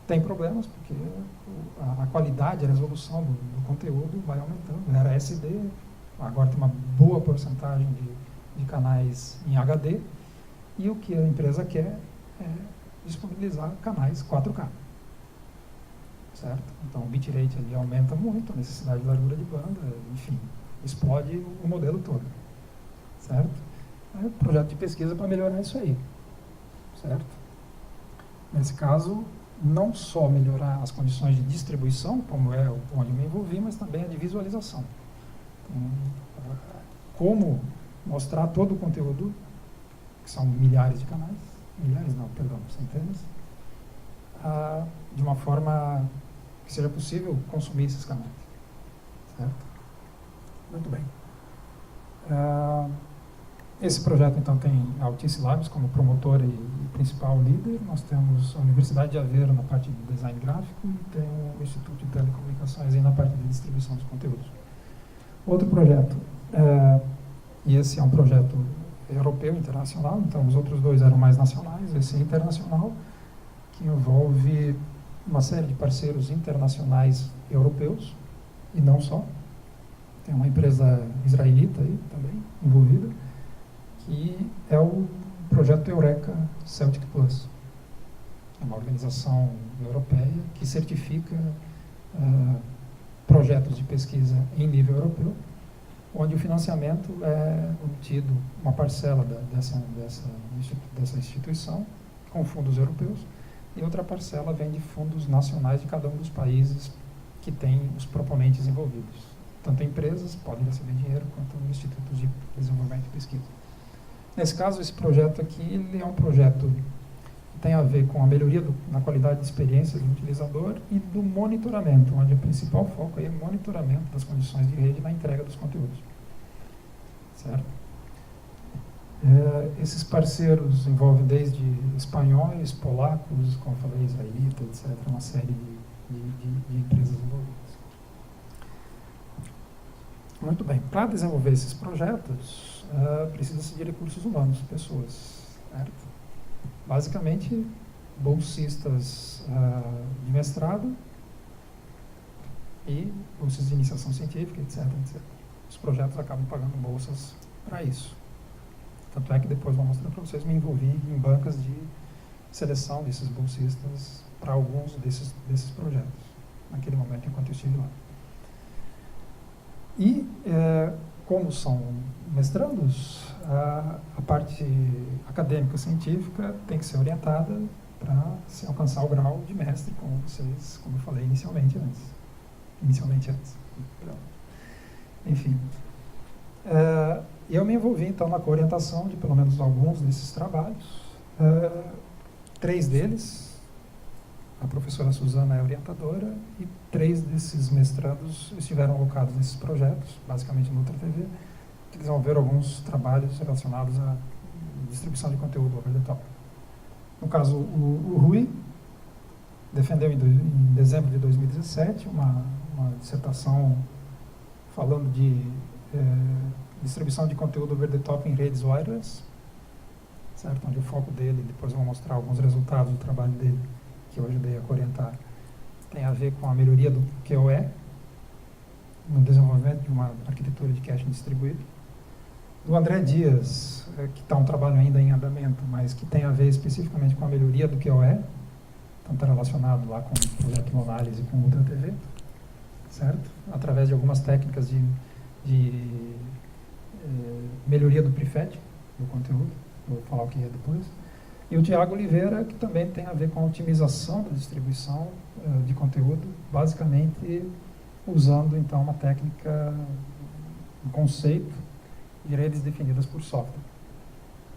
tem problemas, porque a qualidade, a resolução do conteúdo vai aumentando. Era SD, agora tem uma boa porcentagem de canais em HD, e o que a empresa quer é disponibilizar canais 4K. Certo? Então o bitrate ali aumenta muito, a necessidade de largura de banda, enfim, explode o modelo todo. Certo? É um projeto de pesquisa para melhorar isso aí. Certo? Nesse caso, não só melhorar as condições de distribuição, como é onde eu me envolvi, mas também a de visualização. Então, como mostrar todo o conteúdo, que são milhares de canais, centenas, de uma forma que seja possível consumir esses canais. Certo? Muito bem. Esse projeto, então, tem a Altice Labs como promotora e principal líder. Nós temos a Universidade de Aveiro na parte de design gráfico e tem o Instituto de Telecomunicações aí na parte de distribuição dos conteúdos. Outro projeto, e esse é um projeto europeu, internacional, então os outros dois eram mais nacionais, esse é internacional, que envolve uma série de parceiros internacionais europeus, e não só. Tem uma empresa israelita aí também envolvida, que é o projeto Eureka Celtic Plus. É uma organização europeia que certifica projetos de pesquisa em nível europeu, onde o financiamento é obtido, uma parcela dessa instituição, com fundos europeus, e outra parcela vem de fundos nacionais de cada um dos países que tem os proponentes envolvidos. Tanto empresas podem receber dinheiro, quanto institutos de desenvolvimento e pesquisa. Nesse caso, esse projeto aqui ele é um projeto que tem a ver com a melhoria na qualidade de experiência do utilizador e do monitoramento, onde o principal foco aí é o monitoramento das condições de rede na entrega dos conteúdos. Certo? Esses parceiros envolvem desde espanhóis, polacos, como eu falei, israelitas, etc., uma série de empresas envolvidas. Muito bem. Para desenvolver esses projetos, precisa-se de recursos humanos, pessoas. Certo? Basicamente, bolsistas de mestrado e bolsas de iniciação científica, etc., etc. Os projetos acabam pagando bolsas para isso. Tanto é que depois vou mostrar para vocês, me envolvi em bancas de seleção desses bolsistas para alguns desses projetos, naquele momento enquanto eu estive lá. E, como são mestrandos, a parte acadêmica científica tem que ser orientada para se alcançar o grau de mestre, como eu falei inicialmente antes. Enfim. Eu me envolvi, então, na coorientação de pelo menos alguns desses trabalhos. 3 deles, a professora Suzana é orientadora, e 3 desses mestrandos estiveram alocados nesses projetos, basicamente no Ultra TV, que desenvolveram alguns trabalhos relacionados à distribuição de conteúdo over the top. No caso, o Rui defendeu em dezembro de 2017 uma dissertação falando de distribuição de conteúdo over the top em redes wireless, certo? Onde o foco dele, depois eu vou mostrar alguns resultados do trabalho dele, que eu ajudei a orientar, tem a ver com a melhoria do QoE, no desenvolvimento de uma arquitetura de caching distribuído. Do André Dias, que está um trabalho ainda em andamento, mas que tem a ver especificamente com a melhoria do QoE, então está relacionado lá com o projeto Monalise e com o Ultra TV, certo? Através de algumas técnicas de melhoria do prefetch, do conteúdo, vou falar o que é depois. E o Tiago Oliveira, que também tem a ver com a otimização da distribuição de conteúdo, basicamente usando então uma técnica, um conceito de redes definidas por software.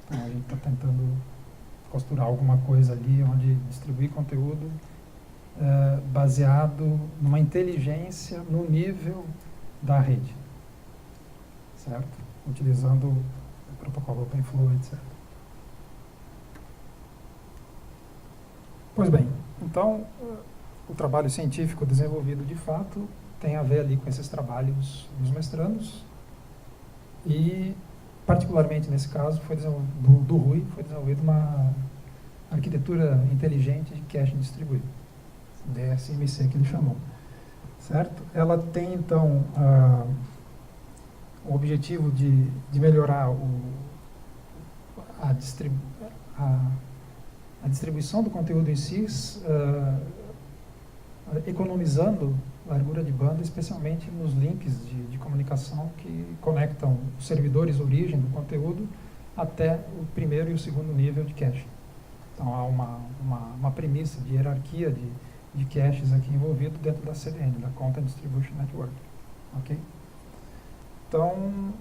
Então a gente está tentando costurar alguma coisa ali onde distribuir conteúdo baseado numa inteligência no nível da rede, certo? Utilizando protocolo OpenFlow, etc. Pois bem, então, o trabalho científico desenvolvido de fato tem a ver ali com esses trabalhos dos mestrandos e, particularmente nesse caso, do Rui, foi desenvolvida uma arquitetura inteligente de caching distribuído, DSMC que ele chamou, certo? Ela tem, então, o objetivo de melhorar a distribuição do conteúdo em si, economizando largura de banda, especialmente nos links de comunicação que conectam os servidores origem do conteúdo até o primeiro e o segundo nível de cache. Então, há uma premissa de hierarquia de caches aqui envolvido dentro da CDN, da Content Distribution Network. Ok? Então,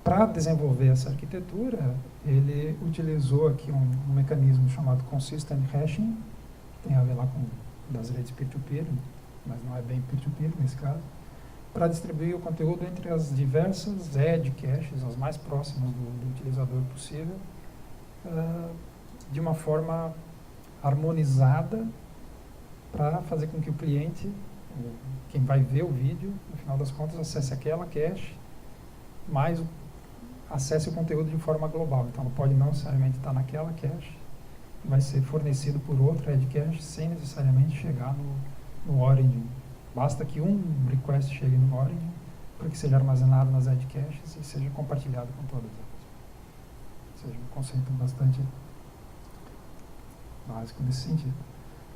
para desenvolver essa arquitetura, ele utilizou aqui um mecanismo chamado Consistent Hashing, que tem a ver lá com das redes peer-to-peer, mas não é bem peer-to-peer nesse caso, para distribuir o conteúdo entre as diversas edge caches, as mais próximas do utilizador possível, de uma forma harmonizada, para fazer com que o cliente, quem vai ver o vídeo, no final das contas, acesse aquela cache, mas acesse o conteúdo de forma global. Então, pode não necessariamente estar naquela cache, vai ser fornecido por outra edge cache sem necessariamente chegar no origin. Basta que um request chegue no origin para que seja armazenado nas edge caches e seja compartilhado com todas elas. Ou seja, um conceito bastante básico nesse sentido.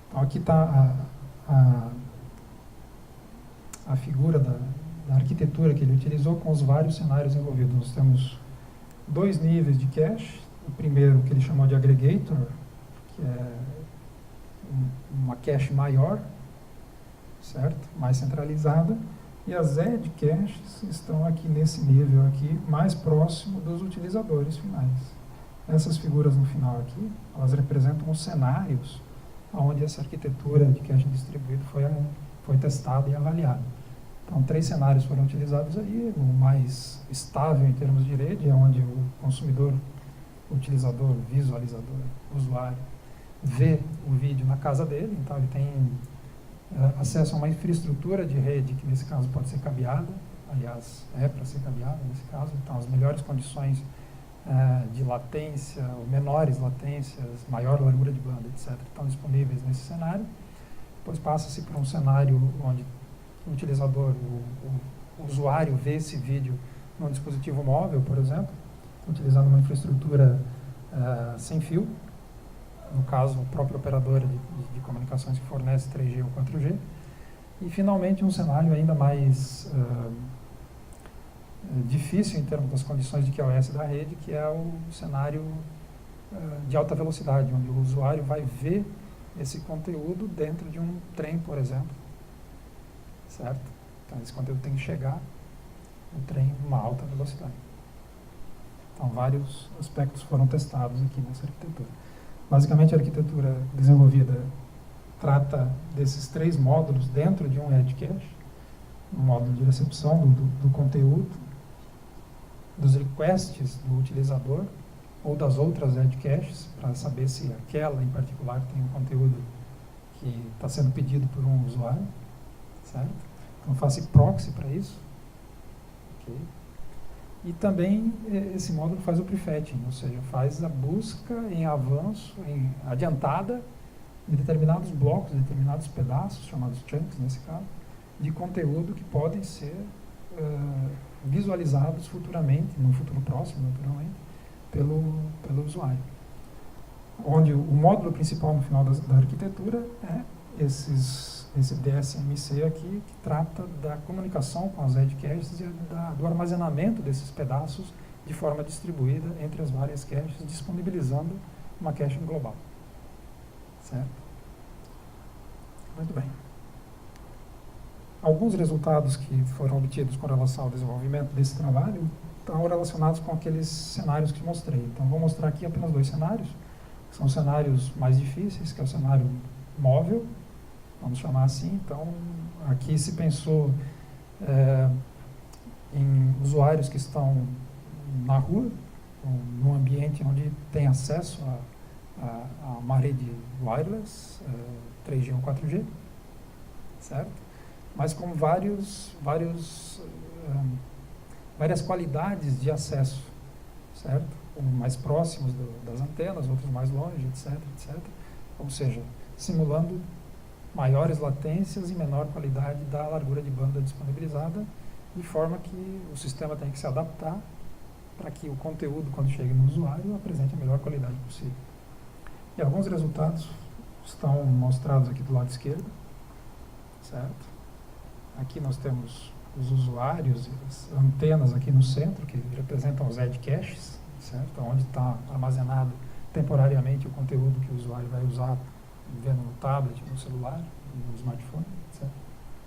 Então, aqui está a figura da arquitetura que ele utilizou com os vários cenários envolvidos. Nós temos 2 níveis de cache. O primeiro, que ele chamou de aggregator, que é uma cache maior, certo? Mais centralizada. E as edge caches estão aqui nesse nível aqui, mais próximo dos utilizadores finais. Essas figuras no final aqui, elas representam os cenários onde essa arquitetura de caching distribuído foi testada e avaliada. Então, 3 cenários foram utilizados aí. O mais estável em termos de rede é onde o consumidor, o utilizador, visualizador, usuário, vê o vídeo na casa dele. Então, ele tem acesso a uma infraestrutura de rede que, nesse caso, pode ser cabeada. Aliás, é para ser cabeada, nesse caso. Então, as melhores condições de latência, menores latências, maior largura de banda, etc., estão disponíveis nesse cenário. Depois passa-se para um cenário onde o utilizador, o usuário vê esse vídeo num dispositivo móvel, por exemplo, utilizando uma infraestrutura sem fio, no caso, a própria operadora de comunicações que fornece 3G ou 4G. E, finalmente, um cenário ainda mais difícil em termos das condições de QoS da rede, que é o cenário de alta velocidade, onde o usuário vai ver esse conteúdo dentro de um trem, por exemplo. Certo? Então, esse conteúdo tem que chegar no trem em uma alta velocidade. Então, vários aspectos foram testados aqui nessa arquitetura. Basicamente, a arquitetura desenvolvida trata desses 3 módulos dentro de um edge cache, um módulo de recepção do conteúdo, dos requests do utilizador ou das outras edge caches, para saber se aquela em particular tem um conteúdo que está sendo pedido por um usuário, certo? Então, faço proxy para isso. Okay. E também esse módulo faz o prefetching, ou seja, faz a busca em avanço, em adiantada, de determinados blocos, determinados pedaços, chamados chunks nesse caso, de conteúdo que podem ser visualizados futuramente, no futuro próximo, naturalmente, pelo usuário. Onde o módulo principal no final da arquitetura é esse DSMC aqui, que trata da comunicação com as edge caches e do armazenamento desses pedaços de forma distribuída entre as várias caches, disponibilizando uma cache global. Certo? Muito bem. Alguns resultados que foram obtidos com relação ao desenvolvimento desse trabalho estão relacionados com aqueles cenários que mostrei. Então, vou mostrar aqui apenas 2 cenários, que são cenários mais difíceis, que é o cenário móvel, vamos chamar assim. Então, aqui se pensou em usuários que estão na rua, num ambiente onde tem acesso a uma rede wireless, 3G ou 4G, certo? Mas com várias qualidades de acesso, certo? Mais próximos das antenas, outros mais longe, etc, etc. Ou seja, simulando maiores latências e menor qualidade da largura de banda disponibilizada, de forma que o sistema tem que se adaptar para que o conteúdo, quando chegue no usuário, apresente a melhor qualidade possível. E alguns resultados estão mostrados aqui do lado esquerdo, certo? Aqui nós temos os usuários e as antenas aqui no centro, que representam os edge caches, certo? Onde está armazenado temporariamente o conteúdo que o usuário vai usar vendo no tablet, no celular, no smartphone, etc.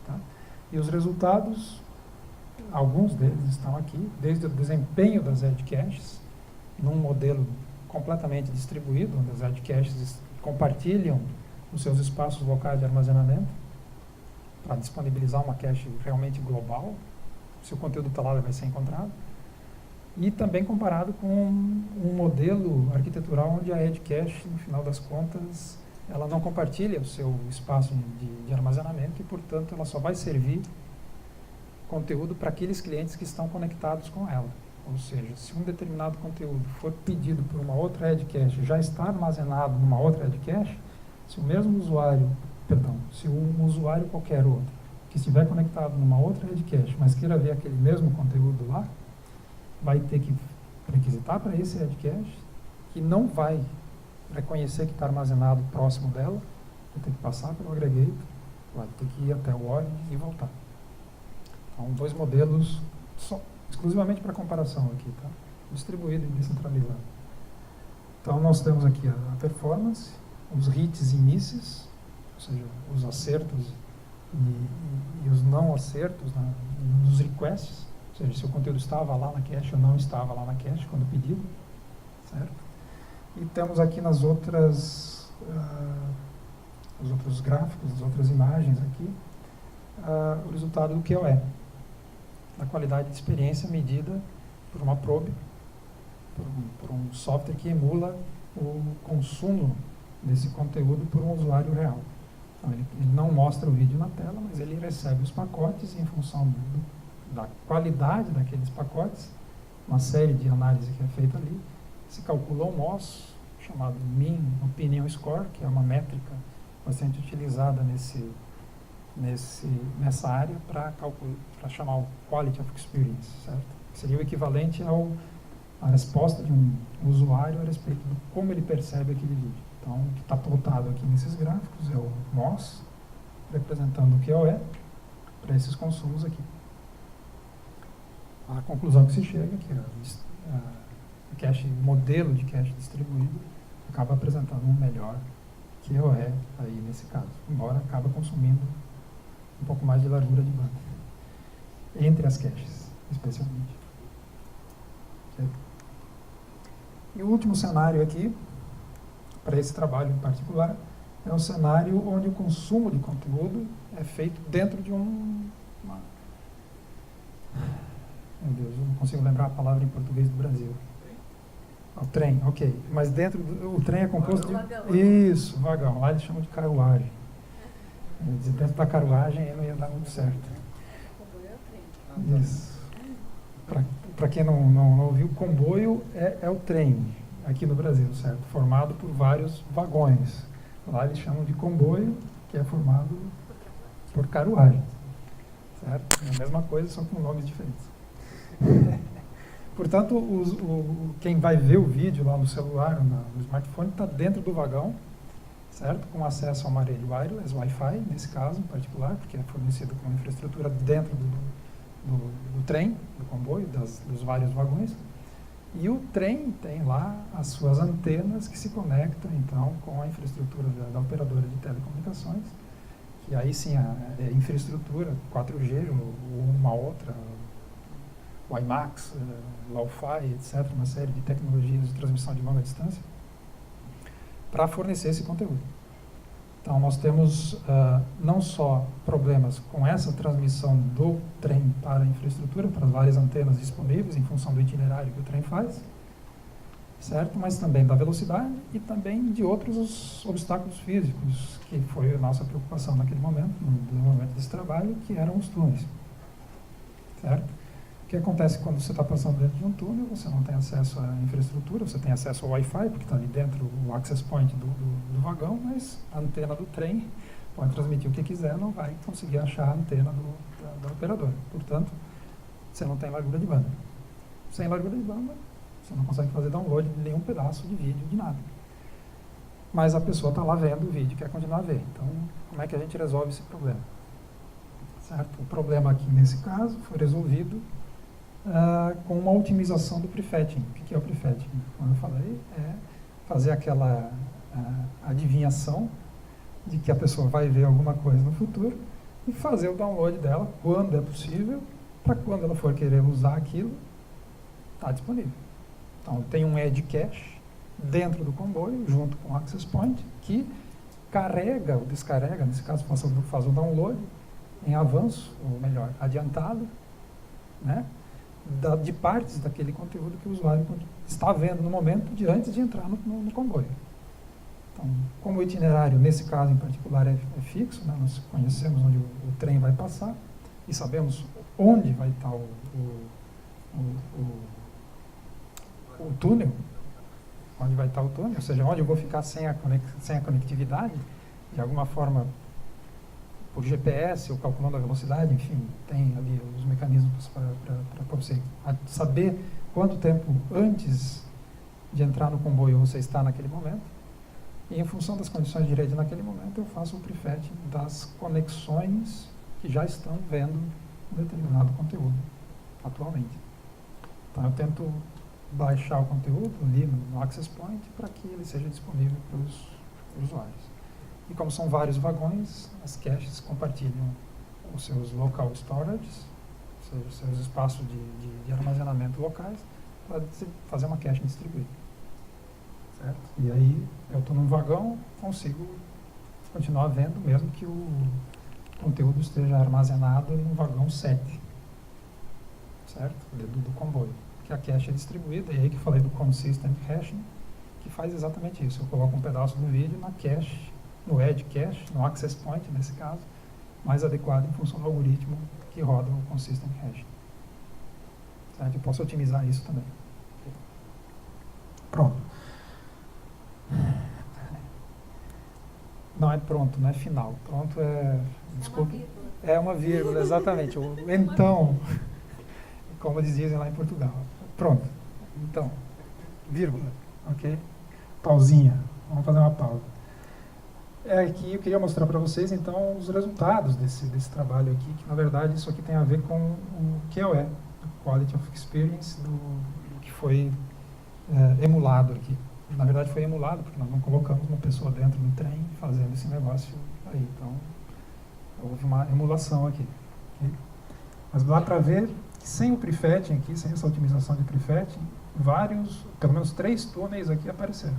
Tá? E os resultados, alguns deles estão aqui, desde o desempenho das edge caches, num modelo completamente distribuído, onde as edge caches compartilham os seus espaços locais de armazenamento, para disponibilizar uma cache realmente global. Se o conteúdo está lá, ele vai ser encontrado. E também comparado com um modelo arquitetural onde a edge cache, no final das contas, ela não compartilha o seu espaço de armazenamento e, portanto, ela só vai servir conteúdo para aqueles clientes que estão conectados com ela. Ou seja, se um determinado conteúdo for pedido por uma outra edge cache, já está armazenado numa outra edge cache, se o mesmo usuário, se um usuário qualquer outro, que estiver conectado numa outra edge cache, mas queira ver aquele mesmo conteúdo lá, vai ter que requisitar para esse edge cache, que não vai reconhecer que está armazenado próximo dela, vai ter que passar pelo aggregator, vai ter que ir até o origin e voltar. Então, dois modelos exclusivamente para comparação aqui, tá? Distribuído e descentralizado. Então, nós temos aqui a performance, os hits e misses, ou seja, os acertos e os não acertos nos requests, ou seja, se o conteúdo estava lá na cache ou não estava lá na cache quando pedido, certo? E temos aqui nas outras, os outros gráficos, as outras imagens aqui, o resultado do QoE, da qualidade de experiência medida por uma probe, por um software que emula o consumo desse conteúdo por um usuário real. Então, ele não mostra o vídeo na tela, mas ele recebe os pacotes e, em função da qualidade daqueles pacotes, uma série de análises que é feita ali, se calcula um MOS, chamado Mean Opinion Score, que é uma métrica bastante utilizada nessa área para chamar o Quality of Experience, certo? Seria o equivalente à resposta de um usuário a respeito de como ele percebe aquele vídeo. Então, o que está plotado aqui nesses gráficos é o MOS, representando o QoE, para esses consumos aqui. A conclusão que se chega é que o modelo de cache distribuído acaba apresentando um melhor QoE aí nesse caso, embora acaba consumindo um pouco mais de largura de banda, entre as caches, especialmente. E o último cenário aqui, para esse trabalho em particular, é um cenário onde o consumo de conteúdo é feito dentro de meu Deus, eu não consigo lembrar a palavra em português do Brasil. O trem, ok. Mas o trem é composto de... Vagão. Isso, vagão. Lá eles chamam de carruagem. Dentro da carruagem aí não ia dar muito certo. Isso. Para quem não ouviu, comboio é o trem aqui no Brasil, certo? Formado por vários vagões. Lá eles chamam de comboio, que é formado por carruagem. Certo? É a mesma coisa, só com nomes diferentes. Portanto, quem vai ver o vídeo lá no celular, no smartphone, está dentro do vagão, certo? Com acesso a uma rede wireless, Wi-Fi, nesse caso em particular, porque é fornecido com uma infraestrutura dentro do trem, do comboio, dos vários vagões. E o trem tem lá as suas antenas que se conectam, então, com a infraestrutura da operadora de telecomunicações, que aí sim é infraestrutura 4G ou uma outra, WiMAX, Low-Fi, etc., uma série de tecnologias de transmissão de longa distância, para fornecer esse conteúdo. Então, nós temos não só problemas com essa transmissão do trem para a infraestrutura, para as várias antenas disponíveis em função do itinerário que o trem faz, certo? Mas também da velocidade e também de outros obstáculos físicos, que foi a nossa preocupação naquele momento, no desenvolvimento desse trabalho, que eram os túneis, certo? O que acontece quando você está passando dentro de um túnel? Você não tem acesso à infraestrutura, você tem acesso ao Wi-Fi, porque está ali dentro o access point do vagão, mas a antena do trem pode transmitir o que quiser, não vai conseguir achar a antena da operadora. Portanto, você não tem largura de banda. Sem largura de banda, você não consegue fazer download de nenhum pedaço de vídeo, de nada. Mas a pessoa está lá vendo o vídeo e quer continuar a ver. Então, como é que a gente resolve esse problema? Certo? O problema aqui, nesse caso, foi resolvido com uma otimização do prefetching. O que é o prefetching? Como eu falei, é fazer aquela adivinhação de que a pessoa vai ver alguma coisa no futuro e fazer o download dela quando é possível, para quando ela for querer usar aquilo, está disponível. Então, tem um edge cache dentro do comboio, junto com o access point, que carrega ou descarrega, nesse caso faz o download em avanço, ou melhor, adiantado, né, de partes daquele conteúdo que o usuário está vendo no momento de antes de entrar no comboio. Então, como o itinerário, nesse caso em particular, é fixo, né, nós conhecemos onde o trem vai passar e sabemos onde vai estar o túnel, onde vai estar o túnel, ou seja, onde eu vou ficar sem a conectividade, de alguma forma, por GPS ou calculando a velocidade, enfim, tem ali os mecanismos para você saber quanto tempo antes de entrar no comboio você está naquele momento, e em função das condições de rede naquele momento eu faço o prefetching das conexões que já estão vendo um determinado conteúdo atualmente. Então eu tento baixar o conteúdo ali no access point para que ele seja disponível para os usuários. E como são vários vagões, as caches compartilham os seus local storages, os seus espaços de armazenamento locais, para fazer uma cache distribuída. Certo? E aí, eu estou num vagão, consigo continuar vendo, mesmo que o conteúdo esteja armazenado no vagão 7, certo? Do comboio. Que a cache é distribuída, e aí que eu falei do consistent caching, que faz exatamente isso. Eu coloco um pedaço do vídeo na cache, no edge cache, no access point, nesse caso, mais adequado em função do algoritmo que roda o consistent caching. Certo? Eu posso otimizar isso também. Pronto. Não é pronto, não é final. Pronto é... Desculpa. É uma vírgula, exatamente. Então, como eles dizem lá em Portugal. Pronto. Então, vírgula. Ok? Pausinha. Vamos fazer uma pausa. Aqui eu queria mostrar para vocês, então, os resultados desse trabalho aqui, que, na verdade, isso aqui tem a ver com o QoE, Quality of Experience, do que foi emulado aqui. Na verdade, foi emulado, porque nós não colocamos uma pessoa dentro do trem fazendo esse negócio aí. Então, houve uma emulação aqui. Okay? Mas dá para ver que sem o prefetching aqui, sem essa otimização de prefetching, pelo menos 3 túneis aqui apareceram.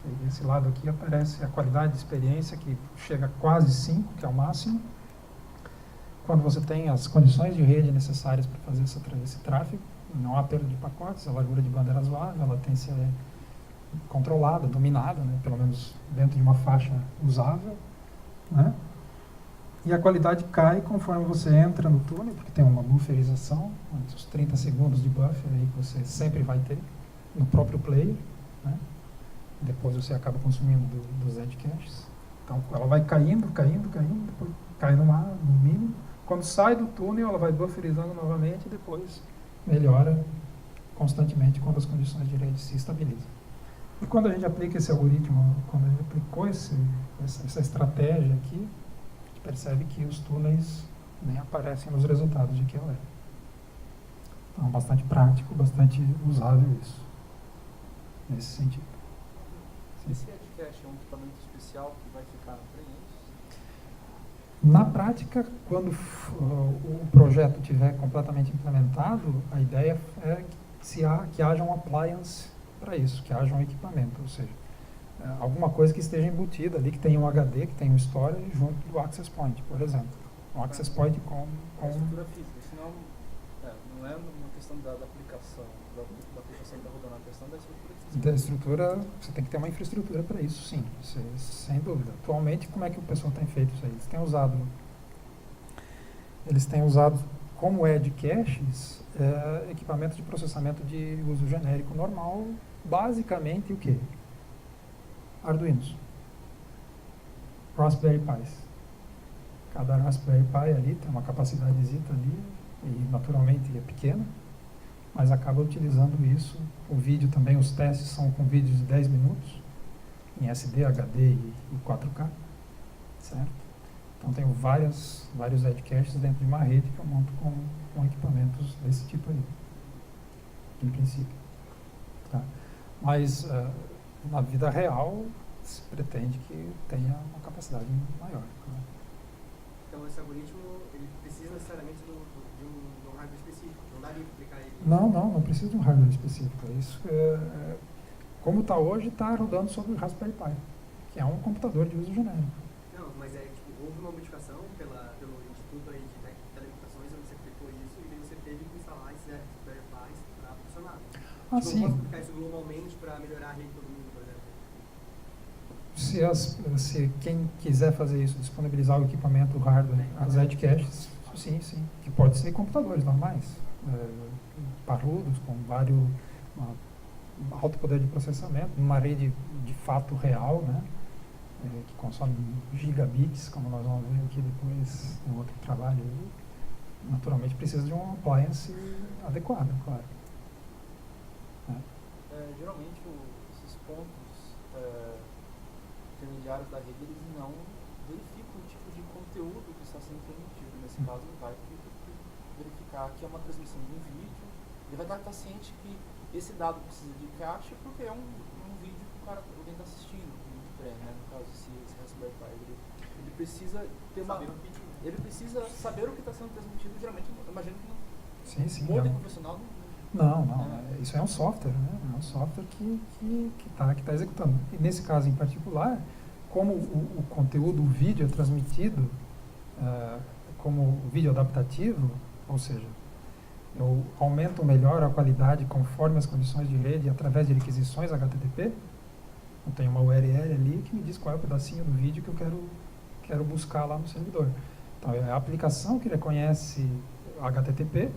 Okay? Esse lado aqui aparece a qualidade de experiência, que chega a quase 5, que é o máximo. Quando você tem as condições de rede necessárias para fazer esse tráfego, não há perda de pacotes, a largura de banda é razoável, ela tem que ser controlada, dominada, né, pelo menos dentro de uma faixa usável, né? E a qualidade cai conforme você entra no túnel, porque tem uma bufferização, uns 30 segundos de buffer aí que você sempre vai ter no próprio player, né? Depois você acaba consumindo dos edge caches. Então ela vai caindo, depois cai no mínimo. Quando sai do túnel, ela vai bufferizando novamente e depois melhora constantemente quando as condições de rede se estabilizam. E quando a gente aplica esse algoritmo, quando a gente aplicou essa estratégia aqui, a gente percebe que os túneis nem aparecem nos resultados de QoE. Então, bastante prático, bastante usável isso, nesse sentido. Sim. Esse edge cache é um equipamento especial que vai ficar na frente? Na prática, quando o projeto estiver completamente implementado, a ideia é que haja um appliance para isso, que haja um equipamento, ou seja, alguma coisa que esteja embutida ali, que tenha um HD, que tenha um storage junto do access point, por exemplo. Um access point com A estrutura física, senão não é uma questão da aplicação, da aplicação que está rodando, é uma questão da estrutura física. da estrutura, você tem que ter uma infraestrutura para isso, sim, sem dúvida. Atualmente, como é que o pessoal tem feito isso aí? Eles têm usado como edge caches equipamentos de processamento de uso genérico normal, basicamente o quê? Arduinos, Raspberry Pis. Cada Raspberry Pi ali tem uma capacidadezita ali, e naturalmente é pequena, mas acaba utilizando isso. O vídeo também, os testes são com vídeos de 10 minutos, em SD, HD e 4K, certo? Então tenho vários edge caches dentro de uma rede que eu monto com equipamentos desse tipo aí, em princípio. Tá? Mas na vida real se pretende que tenha uma capacidade maior. Claro. Então esse algoritmo, ele precisa necessariamente de um hardware específico, não daria para aplicar ele? Não precisa de um hardware específico. Isso como está hoje, está rodando sobre o Raspberry Pi, que é um computador de uso genérico. Não, mas houve uma modificação pelo Instituto aí de Telecomunicações, onde você aplicou isso, e daí você teve que instalar esses Raspberry Pis para funcionar. Ah, Tipo, sim. eu posso aplicar isso globalmente para melhorar a rede de todo mundo, por exemplo? Se quem quiser fazer isso, disponibilizar o equipamento, o hardware, as edge caches, sim. Que pode ser computadores normais, parrudos, com alto poder de processamento, uma rede de fato real, né? Que consome gigabits, como nós vamos ver aqui depois em outro trabalho aí. Naturalmente precisa de um appliance adequado, claro. Geralmente esses pontos intermediários da rede, eles não verificam o tipo de conteúdo que está sendo transmitido. Nesse caso, ele vai verificar que é uma transmissão de um vídeo. Ele vai estar ciente que esse dado precisa de cache porque é um vídeo que alguém está assistindo, né? No caso, esse Raspberry Pi, ele precisa ter ele precisa saber o que está sendo transmitido. Geralmente, eu imagino que Sim. um modem profissional Não. Isso é um software, né? É um software que tá executando. E nesse caso em particular, como o conteúdo, o vídeo é transmitido como vídeo adaptativo, ou seja, eu aumento ou melhoro a qualidade conforme as condições de rede através de requisições HTTP. Eu tenho uma URL ali que me diz qual é o pedacinho do vídeo que eu quero buscar lá no servidor. Então, é a aplicação que reconhece HTTP,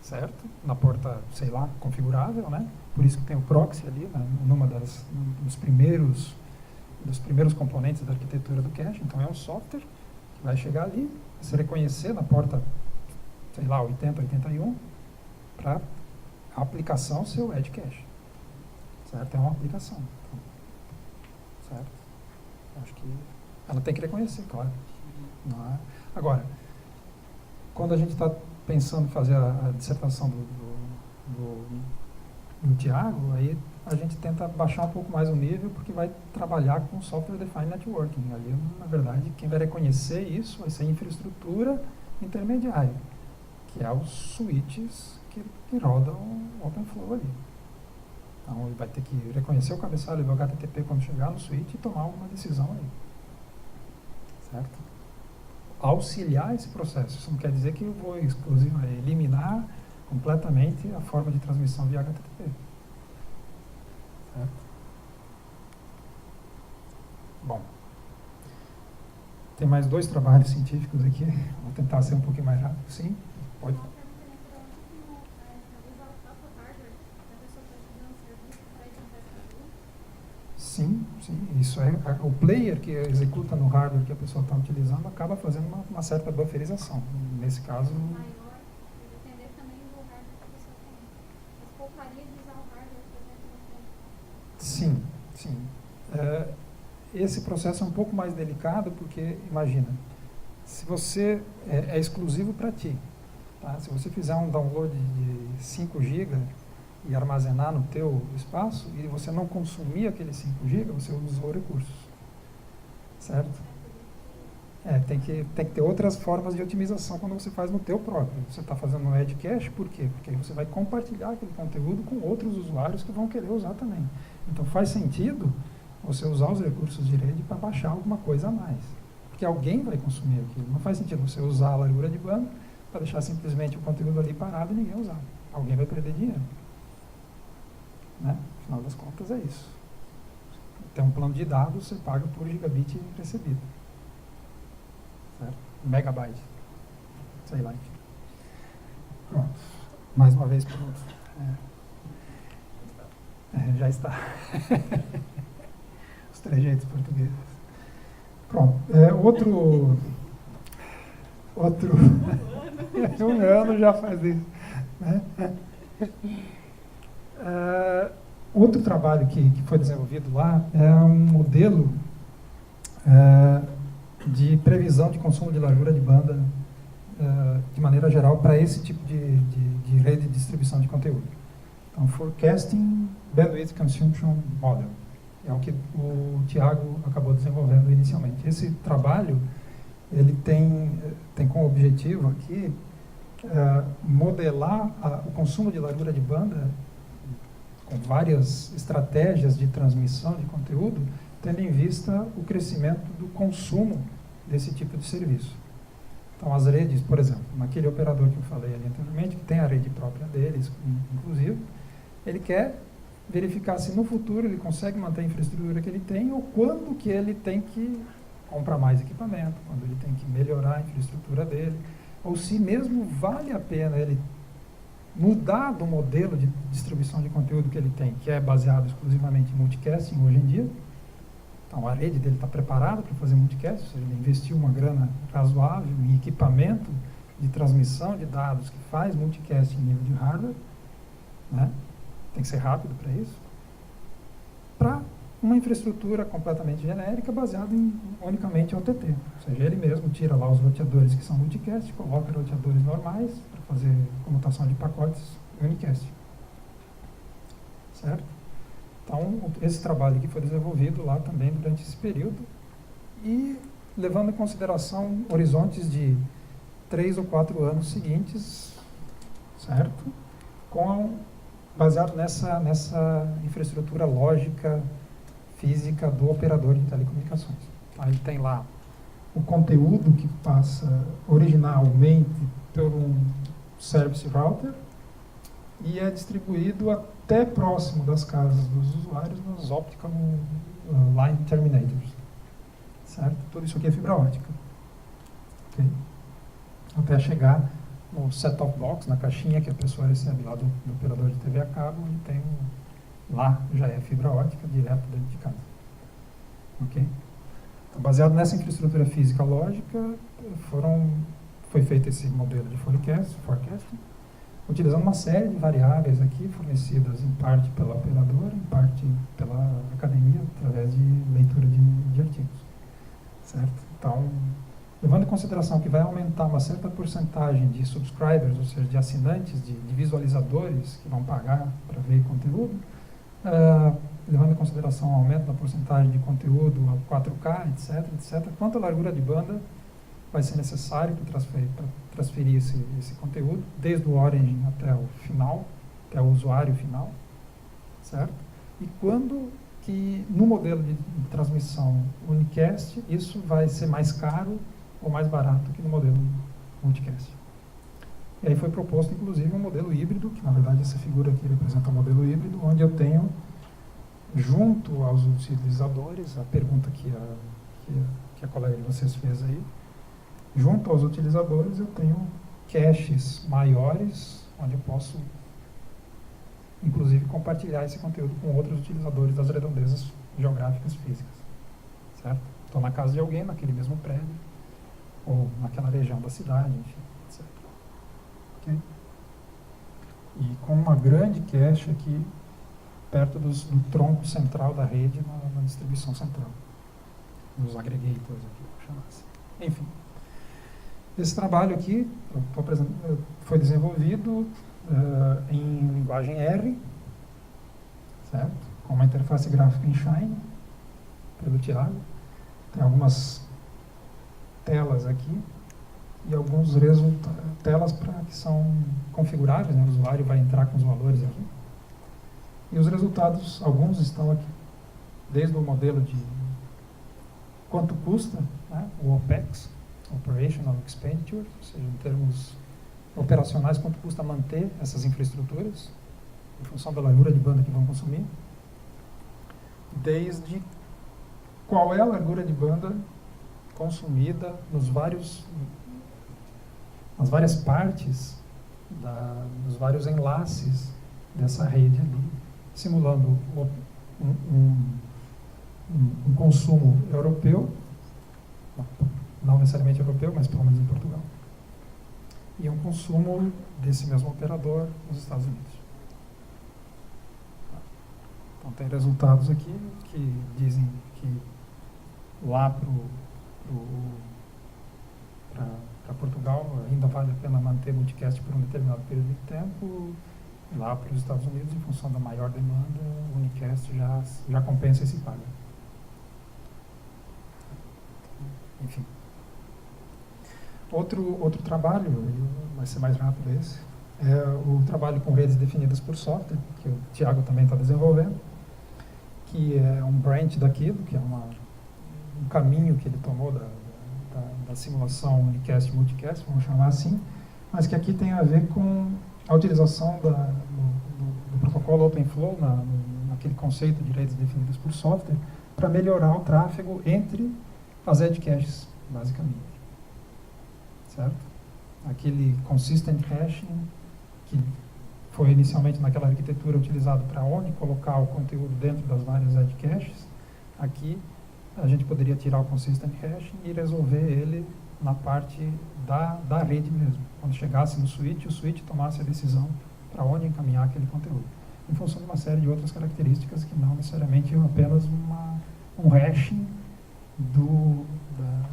certo? Na porta, sei lá, configurável, né? Por isso que tem o proxy ali, né? dos primeiros componentes da arquitetura do cache. Então, é um software que vai chegar ali, se reconhecer na porta, sei lá, 80, 81, para a aplicação seu edge cache, certo? É uma aplicação, então, certo? Acho que ela tem que reconhecer, claro. Não é? Agora, quando a gente está pensando em fazer a dissertação do Tiago, aí a gente tenta baixar um pouco mais o nível, porque vai trabalhar com Software Defined Networking. Ali, na verdade, quem vai reconhecer isso vai ser a infraestrutura intermediária, que é os switches que rodam o OpenFlow ali. Então, ele vai ter que reconhecer o cabeçalho do HTTP quando chegar no switch e tomar uma decisão aí. Certo? Auxiliar esse processo. Isso não quer dizer que eu vou eliminar completamente a forma de transmissão via HTTP. Certo? Bom, tem mais 2 trabalhos científicos aqui. Vou tentar ser um pouquinho mais rápido. Sim? Pode. Sim. Isso é o player que executa no hardware que a pessoa está utilizando acaba fazendo uma certa bufferização. Nesse caso. Maior, depender também do hardware que a pessoa tem. Mas pouparia de usar o hardware, por exemplo, Sim. Esse processo é um pouco mais delicado porque, imagina, se você é exclusivo para ti, tá? Se você fizer um download de 5 GB e armazenar no teu espaço e você não consumir aqueles 5 GB, você usou recursos, certo? Tem que ter outras formas de otimização quando você faz no teu próprio. Você está fazendo no edge cache, por quê? Porque você vai compartilhar aquele conteúdo com outros usuários que vão querer usar também. Então faz sentido você usar os recursos de rede para baixar alguma coisa a mais. Porque alguém vai consumir aquilo. Não faz sentido você usar a largura de banda para deixar simplesmente o conteúdo ali parado e ninguém usar. Alguém vai perder dinheiro. Né? No final das contas é isso. Tem um plano de dados, você paga por gigabit recebido. Certo? Megabyte. Sei lá, enfim. Pronto. Mais uma vez, pronto. Já está. Os trejeitos portugueses. Pronto. Um ano já faz isso. Né? Outro trabalho que foi desenvolvido lá é um modelo de previsão de consumo de largura de banda de maneira geral para esse tipo de rede de distribuição de conteúdo. Então, Forecasting Bandwidth Consumption Model é o que o Thiago acabou desenvolvendo inicialmente. Esse trabalho ele tem como objetivo aqui modelar o consumo de largura de banda com várias estratégias de transmissão de conteúdo, tendo em vista o crescimento do consumo desse tipo de serviço. Então, as redes, por exemplo, naquele operador que eu falei ali anteriormente, que tem a rede própria deles, inclusive, ele quer verificar se no futuro ele consegue manter a infraestrutura que ele tem ou quando que ele tem que comprar mais equipamento, quando ele tem que melhorar a infraestrutura dele, ou se mesmo vale a pena ele mudar do modelo de distribuição de conteúdo que ele tem, que é baseado exclusivamente em multicasting hoje em dia. Então, a rede dele está preparada para fazer multicast, ou seja, ele investiu uma grana razoável em equipamento de transmissão de dados que faz multicast em nível de hardware, né? Tem que ser rápido para isso, para uma infraestrutura completamente genérica baseada unicamente em OTT. Ou seja, ele mesmo tira lá os roteadores que são multicast, coloca roteadores normais para fazer comutação de pacotes unicast. Certo? Então, esse trabalho aqui foi desenvolvido lá também durante esse período e levando em consideração horizontes de 3 ou 4 anos seguintes, certo? Baseado nessa infraestrutura lógica física do operador de telecomunicações. Então, ele tem lá o conteúdo que passa originalmente por um service router e é distribuído até próximo das casas dos usuários nos optical line terminators. Certo? Tudo isso aqui é fibra ótica. Okay? Até chegar no set-top box, na caixinha que a pessoa recebe lá do operador de TV a cabo, onde tem lá já é fibra ótica direto dentro de casa. Ok? Então, baseado nessa infraestrutura física lógica, foi feito esse modelo de forecasting, utilizando uma série de variáveis aqui, fornecidas em parte pela operadora, em parte pela academia, através de leitura de artigos. Certo? Então, levando em consideração que vai aumentar uma certa porcentagem de subscribers, ou seja, de assinantes, de visualizadores que vão pagar para ver conteúdo, levando em consideração o aumento da porcentagem de conteúdo a 4K, etc., quanto a largura de banda vai ser necessário para transferir esse conteúdo, desde o origin até o final, até o usuário final, certo? E quando que no modelo de transmissão unicast, isso vai ser mais caro ou mais barato que no modelo multicast. E aí foi proposto, inclusive, um modelo híbrido, que na verdade essa figura aqui representa um modelo híbrido, onde eu tenho, junto aos utilizadores, a pergunta que a colega de vocês fez aí, junto aos utilizadores eu tenho caches maiores, onde eu posso, inclusive, compartilhar esse conteúdo com outros utilizadores das redondezas geográficas físicas. Certo? Estou na casa de alguém, naquele mesmo prédio, ou naquela região da cidade, enfim, etc. Okay? E com uma grande cache aqui, perto do tronco central da rede, na distribuição central. Nos aggregators aqui, vou chamar assim. Enfim. Esse trabalho aqui foi desenvolvido em linguagem R, certo? Com uma interface gráfica em Shine, pelo Thiago. Tem algumas telas aqui e alguns telas que são configuráveis, né? O usuário vai entrar com os valores aqui. E os resultados, alguns estão aqui. desde o modelo de quanto custa, né, o OPEX, Operational Expenditure, ou seja, em termos operacionais, quanto custa manter essas infraestruturas, em função da largura de banda que vão consumir, desde qual é a largura de banda consumida nas várias partes, nos vários enlaces dessa rede ali, simulando um consumo europeu, não necessariamente europeu, mas pelo menos em Portugal, e um consumo desse mesmo operador nos Estados Unidos. Então tem resultados aqui que dizem que lá para Portugal ainda vale a pena manter multicast por um determinado período de tempo. Lá para os Estados Unidos, em função da maior demanda, o unicast já compensa e se paga. Enfim. Outro trabalho, vai ser mais rápido esse, é o trabalho com redes definidas por software, que o Thiago também está desenvolvendo, que é um branch daquilo, que é um caminho que ele tomou da simulação unicast multicast, vamos chamar assim, mas que aqui tem a ver com a utilização do protocolo OpenFlow, naquele conceito de redes definidas por software, para melhorar o tráfego entre as edge caches, basicamente. Certo? Aquele consistent caching, que foi inicialmente naquela arquitetura utilizado para onde colocar o conteúdo dentro das várias edge caches, aqui a gente poderia tirar o consistent caching e resolver ele na parte da rede mesmo. Quando chegasse no switch, o switch tomasse a decisão para onde encaminhar aquele conteúdo, em função de uma série de outras características que não necessariamente apenas um hashing do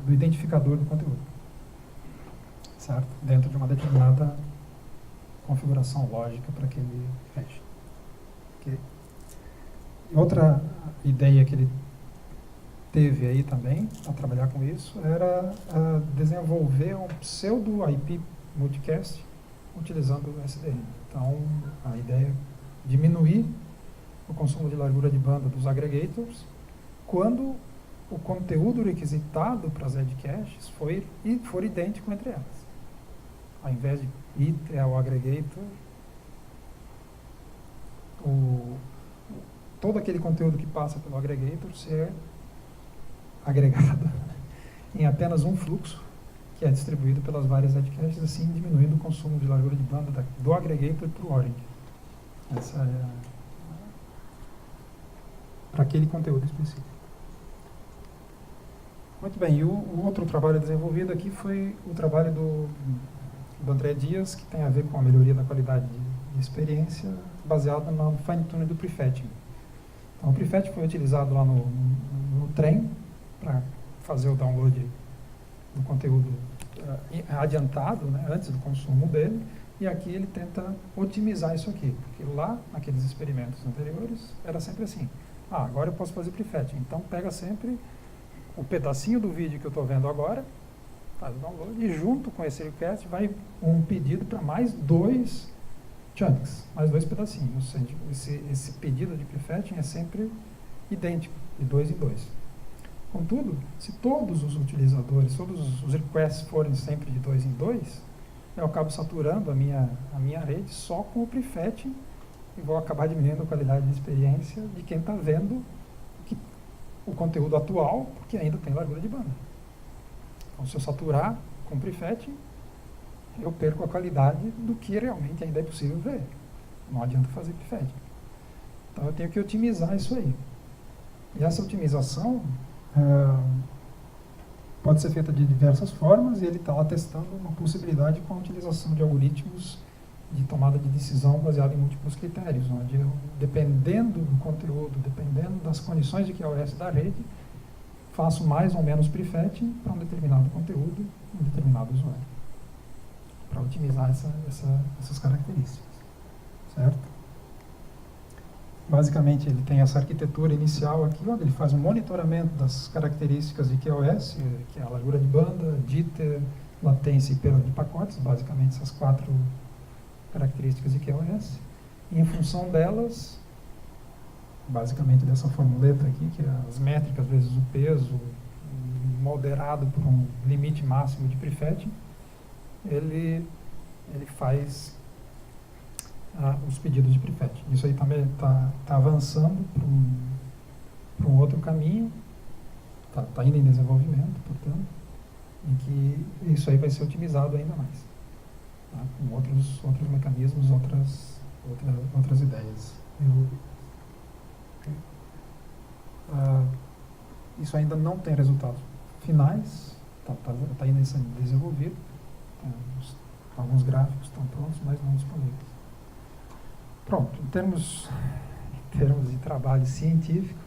identificador do conteúdo, certo? Dentro de uma determinada configuração lógica para aquele hash. Okay. Outra ideia que ele teve aí também, a trabalhar com isso, era desenvolver um pseudo-IP multicast utilizando o SDN. Então, a ideia é diminuir o consumo de largura de banda dos aggregators quando o conteúdo requisitado para as edge caches for idêntico entre elas. Ao invés de ir até o aggregator, todo aquele conteúdo que passa pelo aggregator ser agregado em apenas um fluxo que é distribuído pelas várias edge caches, assim diminuindo o consumo de largura de banda do aggregator para o origin. Essa é para aquele conteúdo específico. Muito bem, e o outro trabalho desenvolvido aqui foi o trabalho do André Dias, que tem a ver com a melhoria da qualidade de experiência, baseado no fine-tuning do prefetching. Então, o prefetch foi utilizado lá no trem para fazer o download do conteúdo adiantado, né, antes do consumo dele, e aqui ele tenta otimizar isso aqui, porque lá, naqueles experimentos anteriores, era sempre assim. Agora eu posso fazer prefetch, então pega sempre o pedacinho do vídeo que eu estou vendo agora, faz o download, e junto com esse request vai um pedido para mais 2 chunks, mais 2 pedacinhos. Esse pedido de prefetching é sempre idêntico, de 2 em 2. Contudo, se todos os utilizadores, todos os requests forem sempre de 2 em 2, eu acabo saturando a minha rede só com o prefetching e vou acabar diminuindo a qualidade de experiência de quem está vendo o conteúdo atual, porque ainda tem largura de banda. Então, se eu saturar com prefetching, eu perco a qualidade do que realmente ainda é possível ver. Não adianta fazer prefetching. Então, eu tenho que otimizar isso aí. E essa otimização pode ser feita de diversas formas, e ele está lá testando uma possibilidade com a utilização de algoritmos de tomada de decisão baseado em múltiplos critérios, onde eu, dependendo do conteúdo, dependendo das condições de QoS da rede, faço mais ou menos prefetching para um determinado conteúdo, um determinado usuário, para otimizar essas características, certo? Basicamente, ele tem essa arquitetura inicial aqui, onde ele faz um monitoramento das características de QoS, que é a largura de banda, jitter, latência e perda de pacotes, basicamente essas 4 características de QoS. E, em função delas, basicamente dessa formuleta aqui, que é as métricas vezes o peso, moderado por um limite máximo de prefetching, ele faz os pedidos de prefetching. Isso aí também está avançando para um outro caminho, está indo em desenvolvimento, portanto, em que isso aí vai ser otimizado ainda mais, tá? Com outros mecanismos, outras ideias. Isso ainda não tem resultados finais, está ainda sendo desenvolvido, alguns gráficos estão prontos, mas não disponíveis. Pronto, em termos de trabalho científico,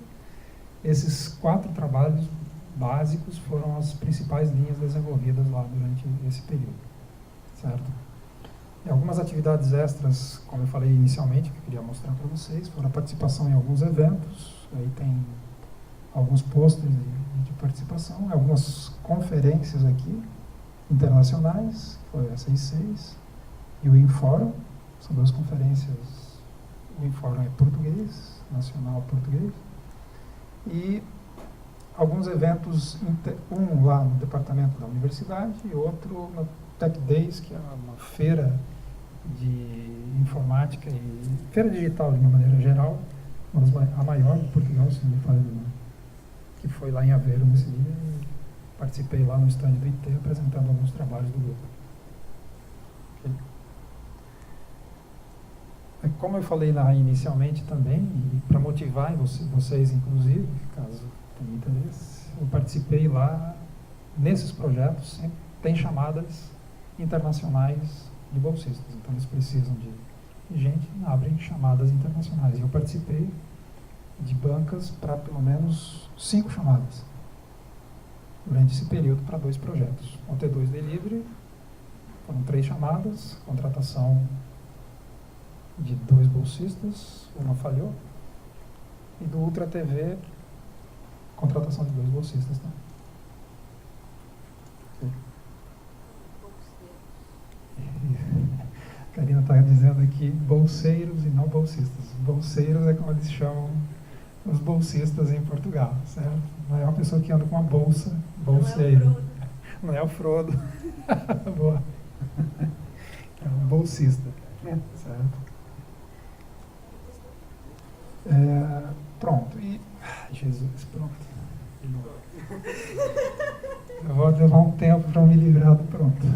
esses 4 trabalhos básicos foram as principais linhas desenvolvidas lá durante esse período, certo? E algumas atividades extras, como eu falei inicialmente, que eu queria mostrar para vocês, foram a participação em alguns eventos, aí tem alguns posters de participação, algumas conferências aqui, internacionais, foi a 66, e o InForum, são 2 conferências, o InForum é português, nacional português, e alguns eventos, um lá no departamento da universidade e outro no Tech Days, que é uma feira de informática e feira digital de uma maneira geral, a maior de Portugal, se não me falha a memória, que foi lá em Aveiro nesse dia, e participei lá no stand do IT apresentando alguns trabalhos do grupo. Okay. Como eu falei lá inicialmente também, e para motivar vocês inclusive, caso tenham interesse, eu participei lá nesses projetos, sempre tem chamadas internacionais de bolsistas, então eles precisam de gente, abrem chamadas internacionais, e eu participei de bancas para pelo menos 5 chamadas durante esse período para 2 projetos. O T2 Delivery foram 3 chamadas, contratação de 2 bolsistas, uma falhou, e do Ultra TV, contratação de 2 bolsistas também. A Karina está dizendo aqui bolseiros e não bolsistas. Bolseiros é como eles chamam os bolsistas em Portugal, certo? Não é uma pessoa que anda com uma bolsa, bolseiro. Não é o Frodo. Boa. É um bolsista, certo? Pronto. E Jesus, pronto. Eu vou levar um tempo para me livrar do pronto.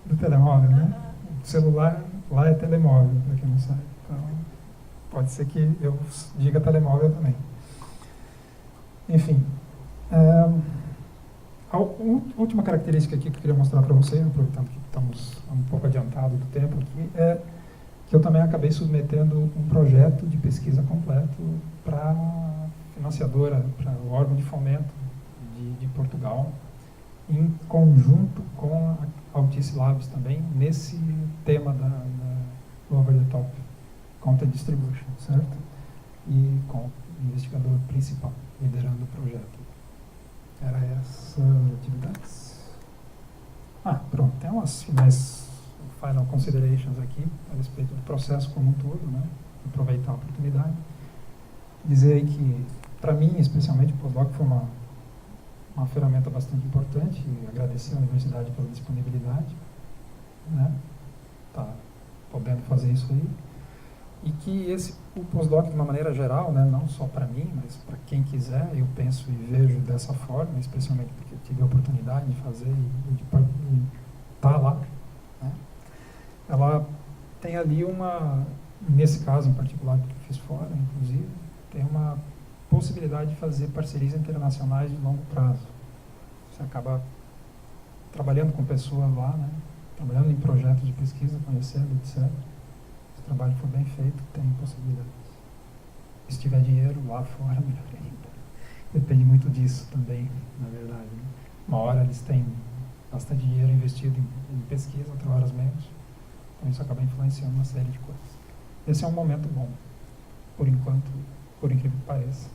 Do telemóvel, né? O celular lá é telemóvel, para quem não sabe. Então, pode ser que eu diga telemóvel também. Enfim. A última característica aqui que eu queria mostrar para vocês, aproveitando que estamos um pouco adiantados do tempo aqui, é que eu também acabei submetendo um projeto de pesquisa completo para a financiadora, para o órgão de fomento de Portugal, em conjunto com a Altice Labs também, nesse tema do Over the Top Content Distribution, certo? E com o investigador principal, liderando o projeto. Era essas atividades. Pronto, tem umas final considerations aqui a respeito do processo como um todo, né? Aproveitar a oportunidade. Dizer aí que, para mim, especialmente, o Postdoc foi uma ferramenta bastante importante, e agradecer à universidade pela disponibilidade, né? Tá podendo fazer isso aí. E que o Postdoc, de uma maneira geral, né, não só para mim, mas para quem quiser, eu penso e vejo dessa forma, especialmente porque eu tive a oportunidade de fazer e de estar lá, né? Ela tem ali nesse caso em particular que eu fiz fora, inclusive, tem uma possibilidade de fazer parcerias internacionais de longo prazo. Você acaba trabalhando com pessoas lá, né? Trabalhando em projetos de pesquisa, conhecendo, etc. Se o trabalho for bem feito, tem possibilidades. Se tiver dinheiro lá fora, melhor ainda. Depende muito disso também, na verdade, né? Uma hora eles têm bastante dinheiro investido em pesquisa, outra hora menos. Então isso acaba influenciando uma série de coisas. Esse é um momento bom, por enquanto, por incrível que pareça,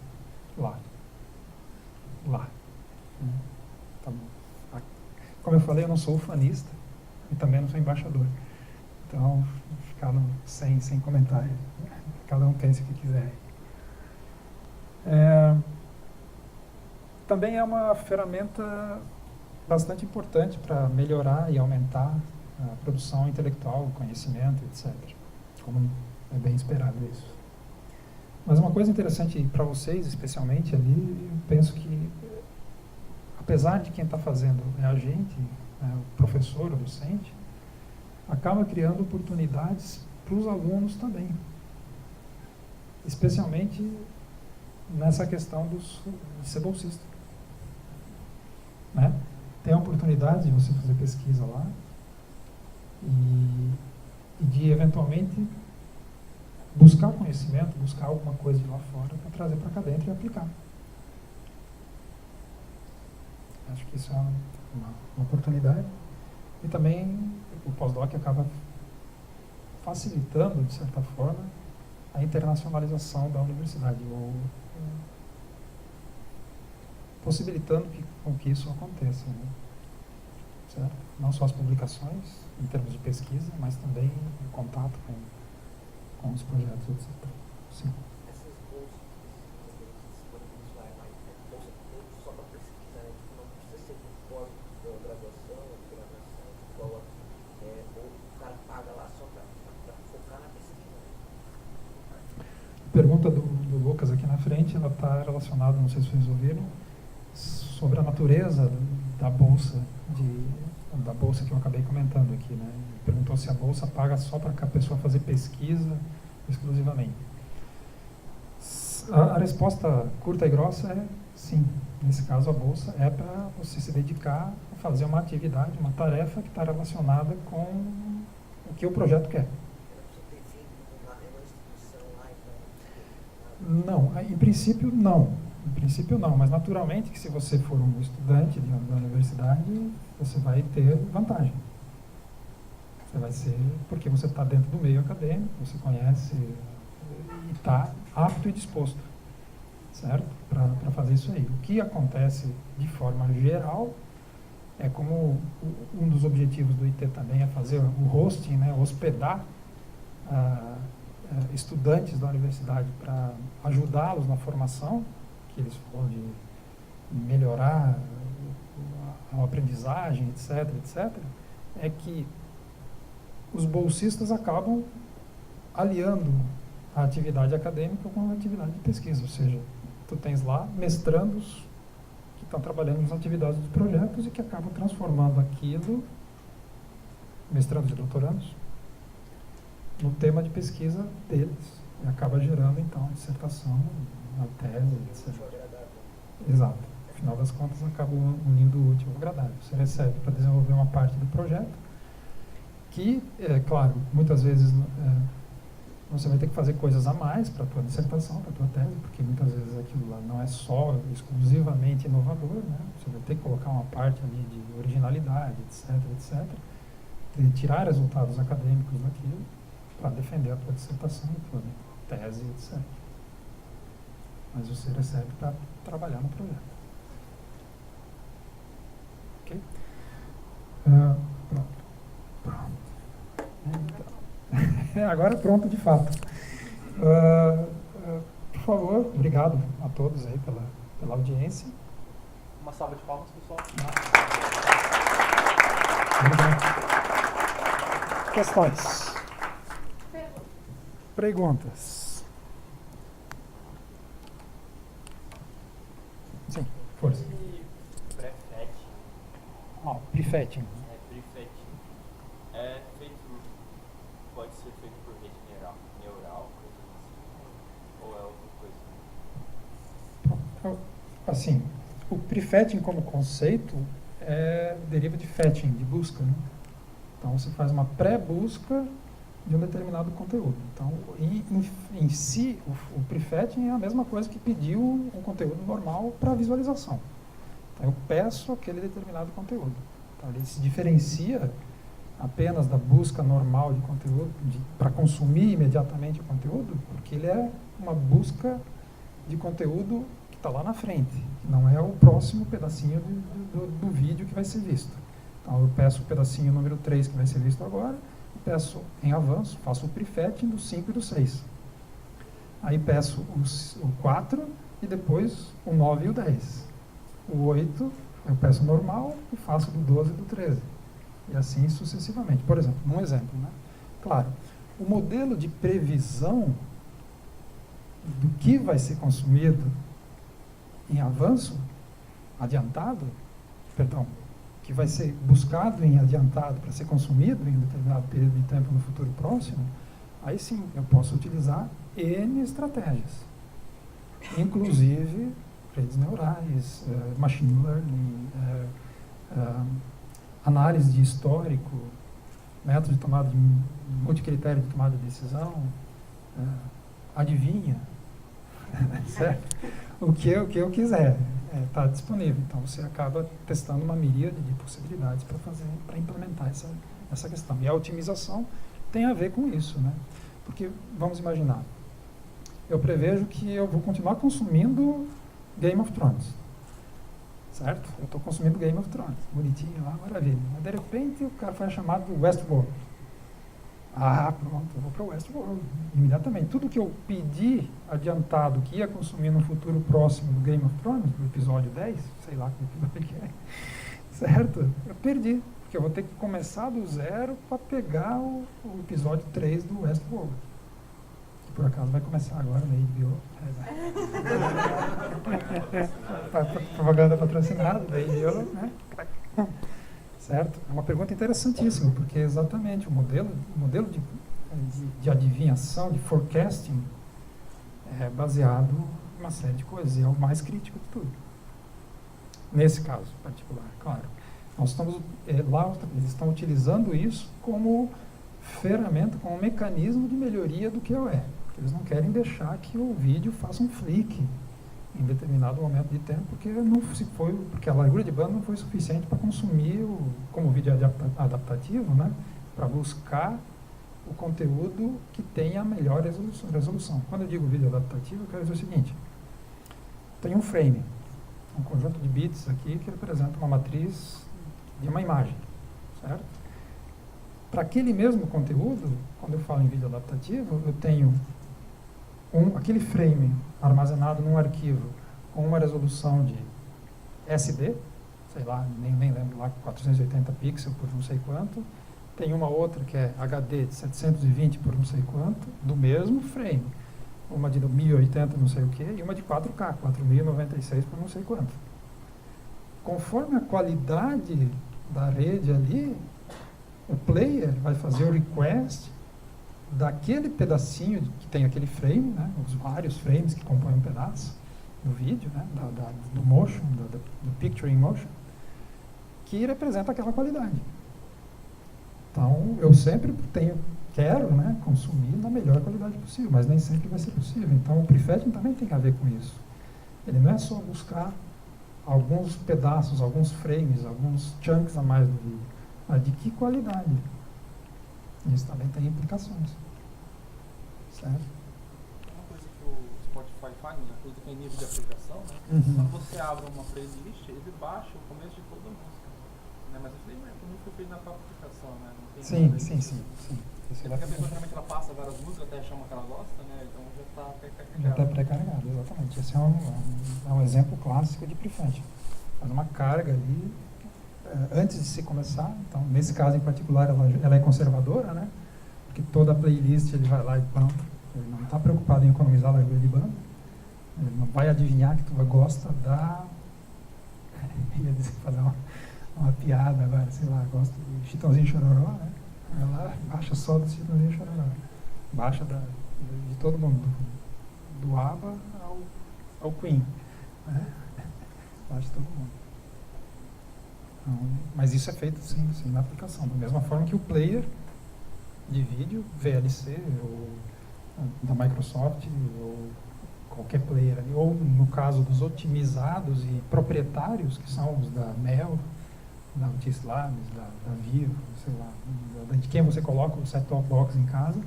lá. Tá bom. Como eu falei, eu não sou ufanista e também não sou embaixador. Então, ficar sem comentário. Cada um pense o que quiser. Também é uma ferramenta bastante importante para melhorar e aumentar a produção intelectual, conhecimento, etc. Como é bem esperado isso. Mas uma coisa interessante para vocês, especialmente ali, eu penso que, apesar de quem está fazendo é a gente, o professor, o docente, acaba criando oportunidades para os alunos também. Especialmente nessa questão de ser bolsista. Né? Tem a oportunidade de você fazer pesquisa lá e de, eventualmente, buscar conhecimento, buscar alguma coisa de lá fora para trazer para cá dentro e aplicar. Acho que isso é uma oportunidade. E também o pós-doc acaba facilitando, de certa forma, a internacionalização da universidade, ou possibilitando com que isso aconteça. Né? Certo? Não só as publicações, em termos de pesquisa, mas também o contato com os projetos, etc. Sim. Essas bolsas disponíveis lá, bolsa só para pesquisa, né? Não precisa ser de pós-graduação, graduação, escola, ou o cara paga lá só para focar na pesquisa. A pergunta do Lucas aqui na frente, ela está relacionada, não sei se vocês ouviram, sobre a natureza da bolsa que eu acabei comentando aqui, né? Perguntou se a bolsa paga só para a pessoa fazer pesquisa exclusivamente. A resposta curta e grossa é sim. Nesse caso, a bolsa é para você se dedicar a fazer uma atividade, uma tarefa que está relacionada com o que o projeto quer. Não, em princípio não. Em princípio não, mas naturalmente que se você for um estudante da universidade, você vai ter vantagem. Você vai ser, porque você está dentro do meio acadêmico, você conhece e está apto e disposto, certo? Para fazer isso aí. O que acontece de forma geral é como um dos objetivos do IT também é fazer o hosting, né, hospedar estudantes da universidade para ajudá-los na formação, que eles falam de melhorar a aprendizagem, etc., etc., é que os bolsistas acabam aliando a atividade acadêmica com a atividade de pesquisa, ou seja, tu tens lá mestrandos que estão trabalhando nas atividades dos projetos e que acabam transformando aquilo, mestrandos e doutorandos, no tema de pesquisa deles, e acaba gerando, então, a dissertação, a tese, etc. Exato. No final das contas, acaba unindo o útil ao agradável. Você recebe para desenvolver uma parte do projeto, que, claro, muitas vezes você vai ter que fazer coisas a mais para a tua dissertação, para a tua tese, porque muitas vezes aquilo lá não é só exclusivamente inovador, né? Você vai ter que colocar uma parte ali de originalidade, etc., etc., de tirar resultados acadêmicos daquilo para defender a tua dissertação, a tua tese, etc. Mas você recebe para trabalhar no projeto. Ok? Pronto. Então, agora pronto de fato. Por favor, obrigado a todos aí pela audiência. Uma salva de palmas, pessoal. Obrigado. Questões? Perguntas? Sim, força. Prefetching. Prefetching. Pode ser feito por rede neural, coisas assim, ou é outra coisa? Assim, o prefetching como conceito deriva de fetching, de busca, né? Então você faz uma pré-busca de um determinado conteúdo. Então, em si, o prefetching é a mesma coisa que pedir um conteúdo normal para visualização. Então, eu peço aquele determinado conteúdo. Então, ele se diferencia apenas da busca normal de conteúdo, para consumir imediatamente o conteúdo, porque ele é uma busca de conteúdo que está lá na frente, que não é o próximo pedacinho do vídeo que vai ser visto. Então, eu peço o pedacinho número 3 que vai ser visto agora, peço em avanço, faço o prefetching do 5 e do 6. Aí peço o 4 e depois o 9 e o 10. O 8 eu peço normal e faço do 12 e do 13. E assim sucessivamente. Por exemplo, um exemplo, né? Claro, o modelo de previsão do que vai ser consumido em avanço, adiantado, perdão, que vai ser buscado em adiantado para ser consumido em determinado período de tempo no futuro próximo, aí sim eu posso utilizar N estratégias, inclusive redes neurais, machine learning, análise de histórico, método de tomada de multicritério de tomada de decisão, adivinha, certo? O que eu quiser está disponível. Então você acaba testando uma miríade de possibilidades para implementar essa questão. E a otimização tem a ver com isso, né? Porque vamos imaginar, eu prevejo que eu vou continuar consumindo Game of Thrones, certo? Eu estou consumindo Game of Thrones, bonitinho lá, maravilha. Mas de repente o cara foi chamado do Westworld. Ah, pronto, eu vou para o Westworld imediatamente. Tudo que eu pedi adiantado que ia consumir no futuro próximo do Game of Thrones, do episódio 10, sei lá que episódio que é, certo? Eu perdi, porque eu vou ter que começar do zero para pegar o episódio 3 do Westworld. Que por acaso vai começar agora na HBO. Propaganda patrocinada da HBO, né? Certo? É uma pergunta interessantíssima, porque exatamente o modelo de adivinhação, de forecasting, é baseado em uma série de coisas, e é o mais crítico de tudo. Nesse caso particular, claro. Nós estamos, lá eles estão utilizando isso como ferramenta, como mecanismo de melhoria do QoE. Eles não querem deixar que o vídeo faça um flick em determinado momento de tempo, porque a largura de banda não foi suficiente para consumir, como vídeo adaptativo, né, para buscar o conteúdo que tenha a melhor resolução. Quando eu digo vídeo adaptativo, eu quero dizer o seguinte: tem um frame, um conjunto de bits aqui que representa uma matriz de uma imagem, certo? Para aquele mesmo conteúdo, quando eu falo em vídeo adaptativo, eu tenho aquele frame armazenado num arquivo com uma resolução de SD, sei lá, nem lembro lá, 480 pixels por não sei quanto. Tem uma outra que é HD de 720 por não sei quanto, do mesmo frame. Uma de 1080 não sei o que, e uma de 4K, 4096 por não sei quanto. Conforme a qualidade da rede ali, o player vai fazer o request daquele pedacinho que tem aquele frame, né, os vários frames que compõem um pedaço do vídeo, né, do motion, do picture in motion, que representa aquela qualidade. Então, eu sempre quero, né, consumir na melhor qualidade possível, mas nem sempre vai ser possível. Então, o prefetching também tem a ver com isso. Ele não é só buscar alguns pedaços, alguns frames, alguns chunks a mais do vídeo, mas de que qualidade. Isso também tem implicações. Certo? Uma coisa que o Spotify faz, né, coisa que é nível de aplicação, né? Quando você abre uma playlist, ele baixa o começo de toda a música. Né? Mas isso daí não foi feito na própria aplicação, né? Não tem Sim. Porque a pessoa geralmente ela passa várias músicas até achar uma que ela gosta, né? Então já está pré-carregado. Já está pré-carregado, exatamente. Esse é um exemplo clássico de prefetching. Faz uma carga ali antes de se começar. Então, nesse caso em particular, ela é conservadora, né? Porque toda a playlist ele vai lá e pronto. Ele não está preocupado em economizar a largura de banda. Ele não vai adivinhar que tu gosta da... ia dizer, fazer uma piada agora, sei lá, gosta de Chitãozinho Chororó, né? Ela baixa só do Chitãozinho Chororó. Baixa de todo mundo, do ABBA ao Queen, né? Baixa todo mundo. Então, mas isso é feito sim na aplicação, da mesma forma que o player de vídeo, VLC, ou da Microsoft, ou qualquer player ali, ou no caso dos otimizados e proprietários, que são os da Mel, da Otis Labs, da Vivo, sei lá, de quem você coloca o set-top box em casa,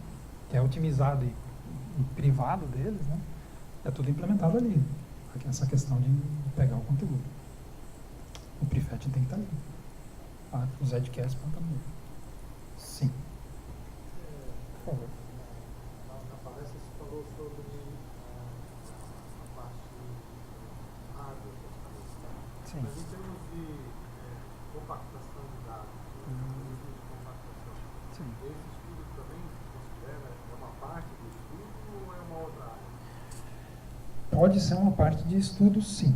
que é otimizado e privado deles, né? É tudo implementado ali. Aqui essa questão de pegar o conteúdo. O prefetching tem que estar ali. Os edcasts também. Sim. Por favor. Na palestra você falou sobre a parte hardware das coisas. Sim. Mas em termos de compactação de dados, algoritmo de compactação, Sim. esse estudo também considera uma parte do estudo ou é uma outra área? Pode ser uma parte de estudo, sim.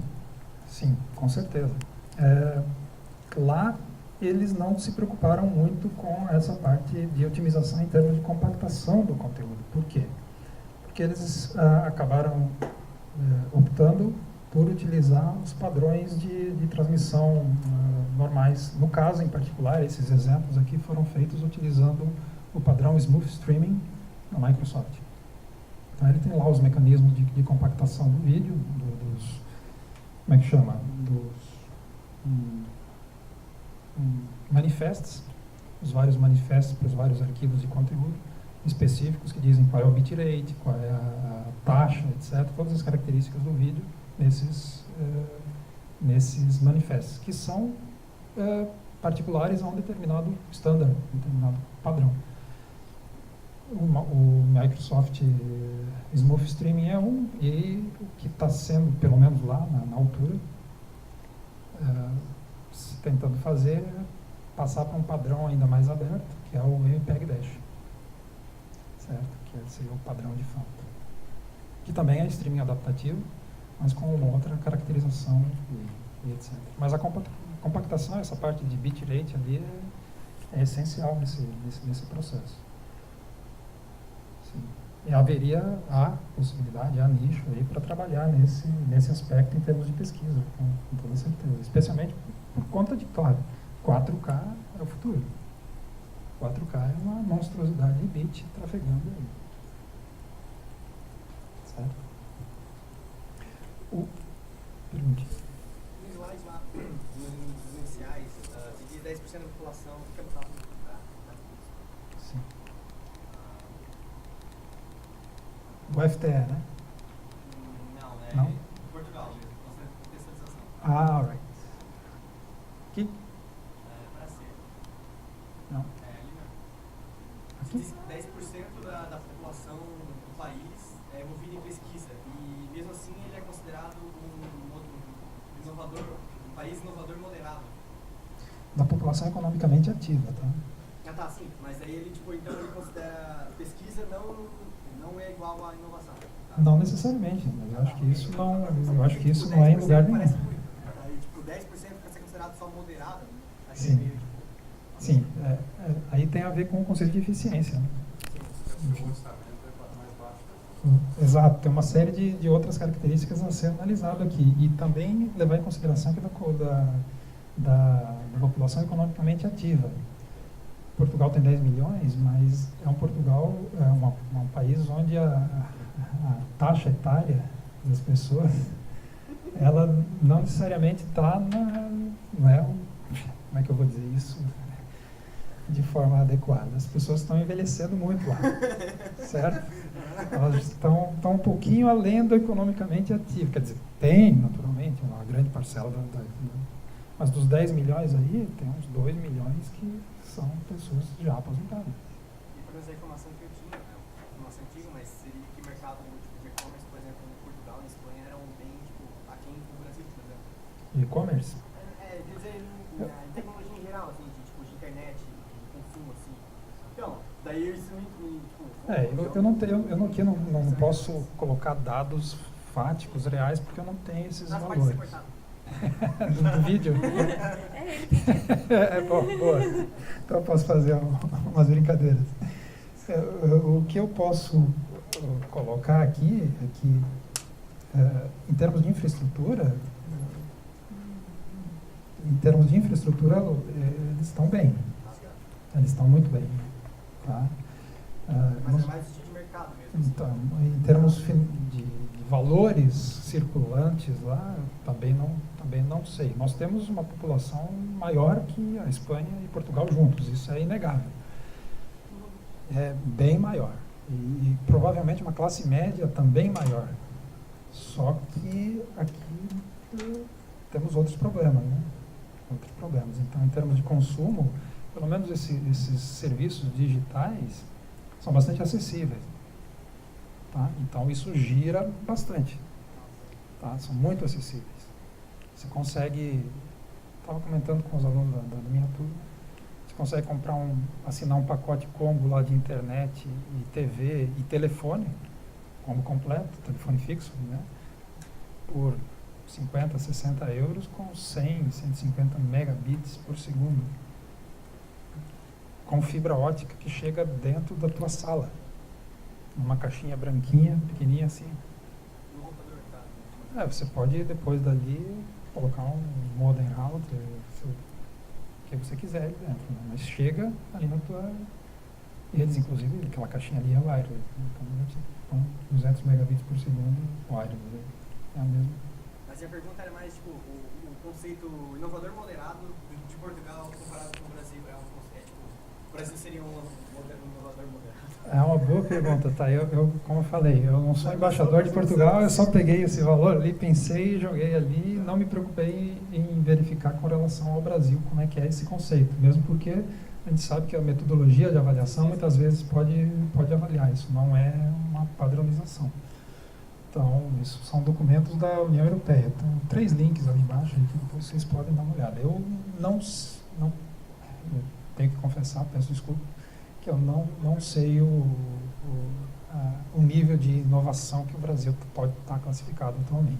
Sim, com certeza. Lá, eles não se preocuparam muito com essa parte de otimização em termos de compactação do conteúdo. Por quê? Porque eles acabaram optando por utilizar os padrões de transmissão normais. No caso, em particular, esses exemplos aqui foram feitos utilizando o padrão Smooth Streaming da Microsoft. Então, ele tem lá os mecanismos de compactação do vídeo, dos... Como é que chama? Dos... manifests, os vários manifestos para os vários arquivos de conteúdo específicos que dizem qual é o bitrate, qual é a taxa, etc. Todas as características do vídeo nesses manifestos, que são particulares a um determinado standard, um determinado padrão. O Microsoft Smooth Streaming é um, e o que está sendo, pelo menos lá na altura, tentando fazer é passar para um padrão ainda mais aberto, que é o MPEG Dash, certo? Que seria o padrão de fato. Que também é streaming adaptativo, mas com uma outra caracterização e etc. Mas a compactação, essa parte de bitrate ali, é essencial nesse processo. Sim. E haveria a possibilidade, a nicho aí para trabalhar nesse aspecto em termos de pesquisa, com toda certeza. Especialmente por conta de, claro, 4K é o futuro. 4K é uma monstruosidade de bit trafegando aí. Certo? Pergunte. No slide lá, nos iniciais, você diz 10% da população fica no papo. Sim. O FTE, né? Não, Não? Portugal mesmo, nossa contextualização. Ah, right. Aqui? Para ser. Não. Ali mesmo. Aqui? Diz que 10% da população do país é envolvida em pesquisa e mesmo assim ele é considerado um inovador, um país inovador moderado. Da população economicamente ativa, tá? Ah tá, sim, mas aí ele então ele considera pesquisa não é igual à inovação. Tá? Não necessariamente, mas eu acho que isso não é em lugar nenhum. Parece muito. Aí 10% para ser considerado só moderado, acho Sim. que é meio, Sim, aí tem a ver com o conceito de eficiência, né? O orçamento é mais baixo. Exato, tem uma série de outras características a ser analisado aqui. E também levar em consideração que da população economicamente ativa. Portugal tem 10 milhões, mas é um país onde a taxa etária das pessoas, ela não necessariamente está não é como é que eu vou dizer isso de forma adequada. As pessoas estão envelhecendo muito lá, certo? Elas estão um pouquinho além do economicamente ativo. Quer dizer, tem, naturalmente, uma grande parcela mas dos 10 milhões aí, tem uns 2 milhões que são pessoas já aposentadas. E pelo menos a informação que eu tinha, né? Informação antiga, mas seria que o mercado de e-commerce, por exemplo, em Portugal e Espanha eram bem aquém do Brasil, por exemplo. E-commerce? Quer dizer, em tecnologia em geral, assim, de internet, de consumo, assim. Então, daí isso eu não posso colocar dados fáticos, reais, porque eu não tenho esses valores. Do vídeo? Boa. Então eu posso fazer umas brincadeiras. O que eu posso colocar aqui é que, em termos de infraestrutura, eles estão bem. Eles estão muito bem. Tá? Mas é mais estilo de mercado mesmo. Então, em termos de valores circulantes lá, também não sei. Nós temos uma população maior que a Espanha e Portugal juntos, isso é inegável. É bem maior. E provavelmente uma classe média também maior. Só que aqui temos outros problemas, né? Outros problemas. Então, em termos de consumo, pelo menos esses serviços digitais, são bastante acessíveis. Tá? Então isso gira bastante. Tá? São muito acessíveis. Você consegue, estava comentando com os alunos da minha turma, você consegue assinar um pacote combo lá de internet e TV e telefone, combo completo, telefone fixo, né? Por 50, 60 euros com 100, 150 megabits por segundo. Com fibra ótica que chega dentro da tua sala. Numa caixinha branquinha, pequenininha assim. No computador, tá? Você pode depois dali colocar um modem router, o que você quiser ali dentro, né? Mas chega ali na tua redes, inclusive aquela caixinha ali é wireless, né? Então 200 megabits por segundo wireless, né? É a mesma. Mas a pergunta era mais, tipo, o conceito inovador moderado de Portugal comparado com o Brasil. O Brasil seria um inovador moderado? É uma boa pergunta, tá? Como eu falei, eu não sou embaixador de Portugal, eu só peguei esse valor ali, pensei, joguei ali, não me preocupei em verificar com relação ao Brasil como é que é esse conceito, mesmo porque a gente sabe que a metodologia de avaliação muitas vezes pode avaliar, isso não é uma padronização. Então, isso são documentos da União Europeia. Tem 3 links ali embaixo, que depois vocês podem dar uma olhada. Eu eu tenho que confessar, peço desculpa, que eu não sei o nível de inovação que o Brasil pode estar classificado atualmente.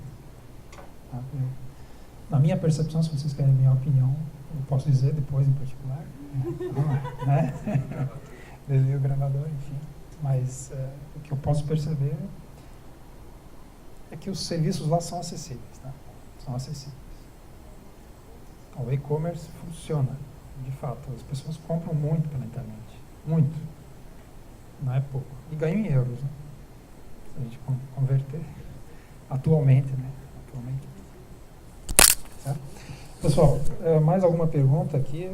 Tá? Na minha percepção, se vocês querem a minha opinião, eu posso dizer depois em particular, né? Desde o gravador, enfim. Mas o que eu posso perceber é que os serviços lá são acessíveis, tá? São acessíveis. Então, o e-commerce funciona, de fato. As pessoas compram muito pela internet. Muito. Não é pouco. E ganham em euros, né? Se a gente converter. Atualmente, né? Atualmente. Certo? Pessoal, mais alguma pergunta aqui?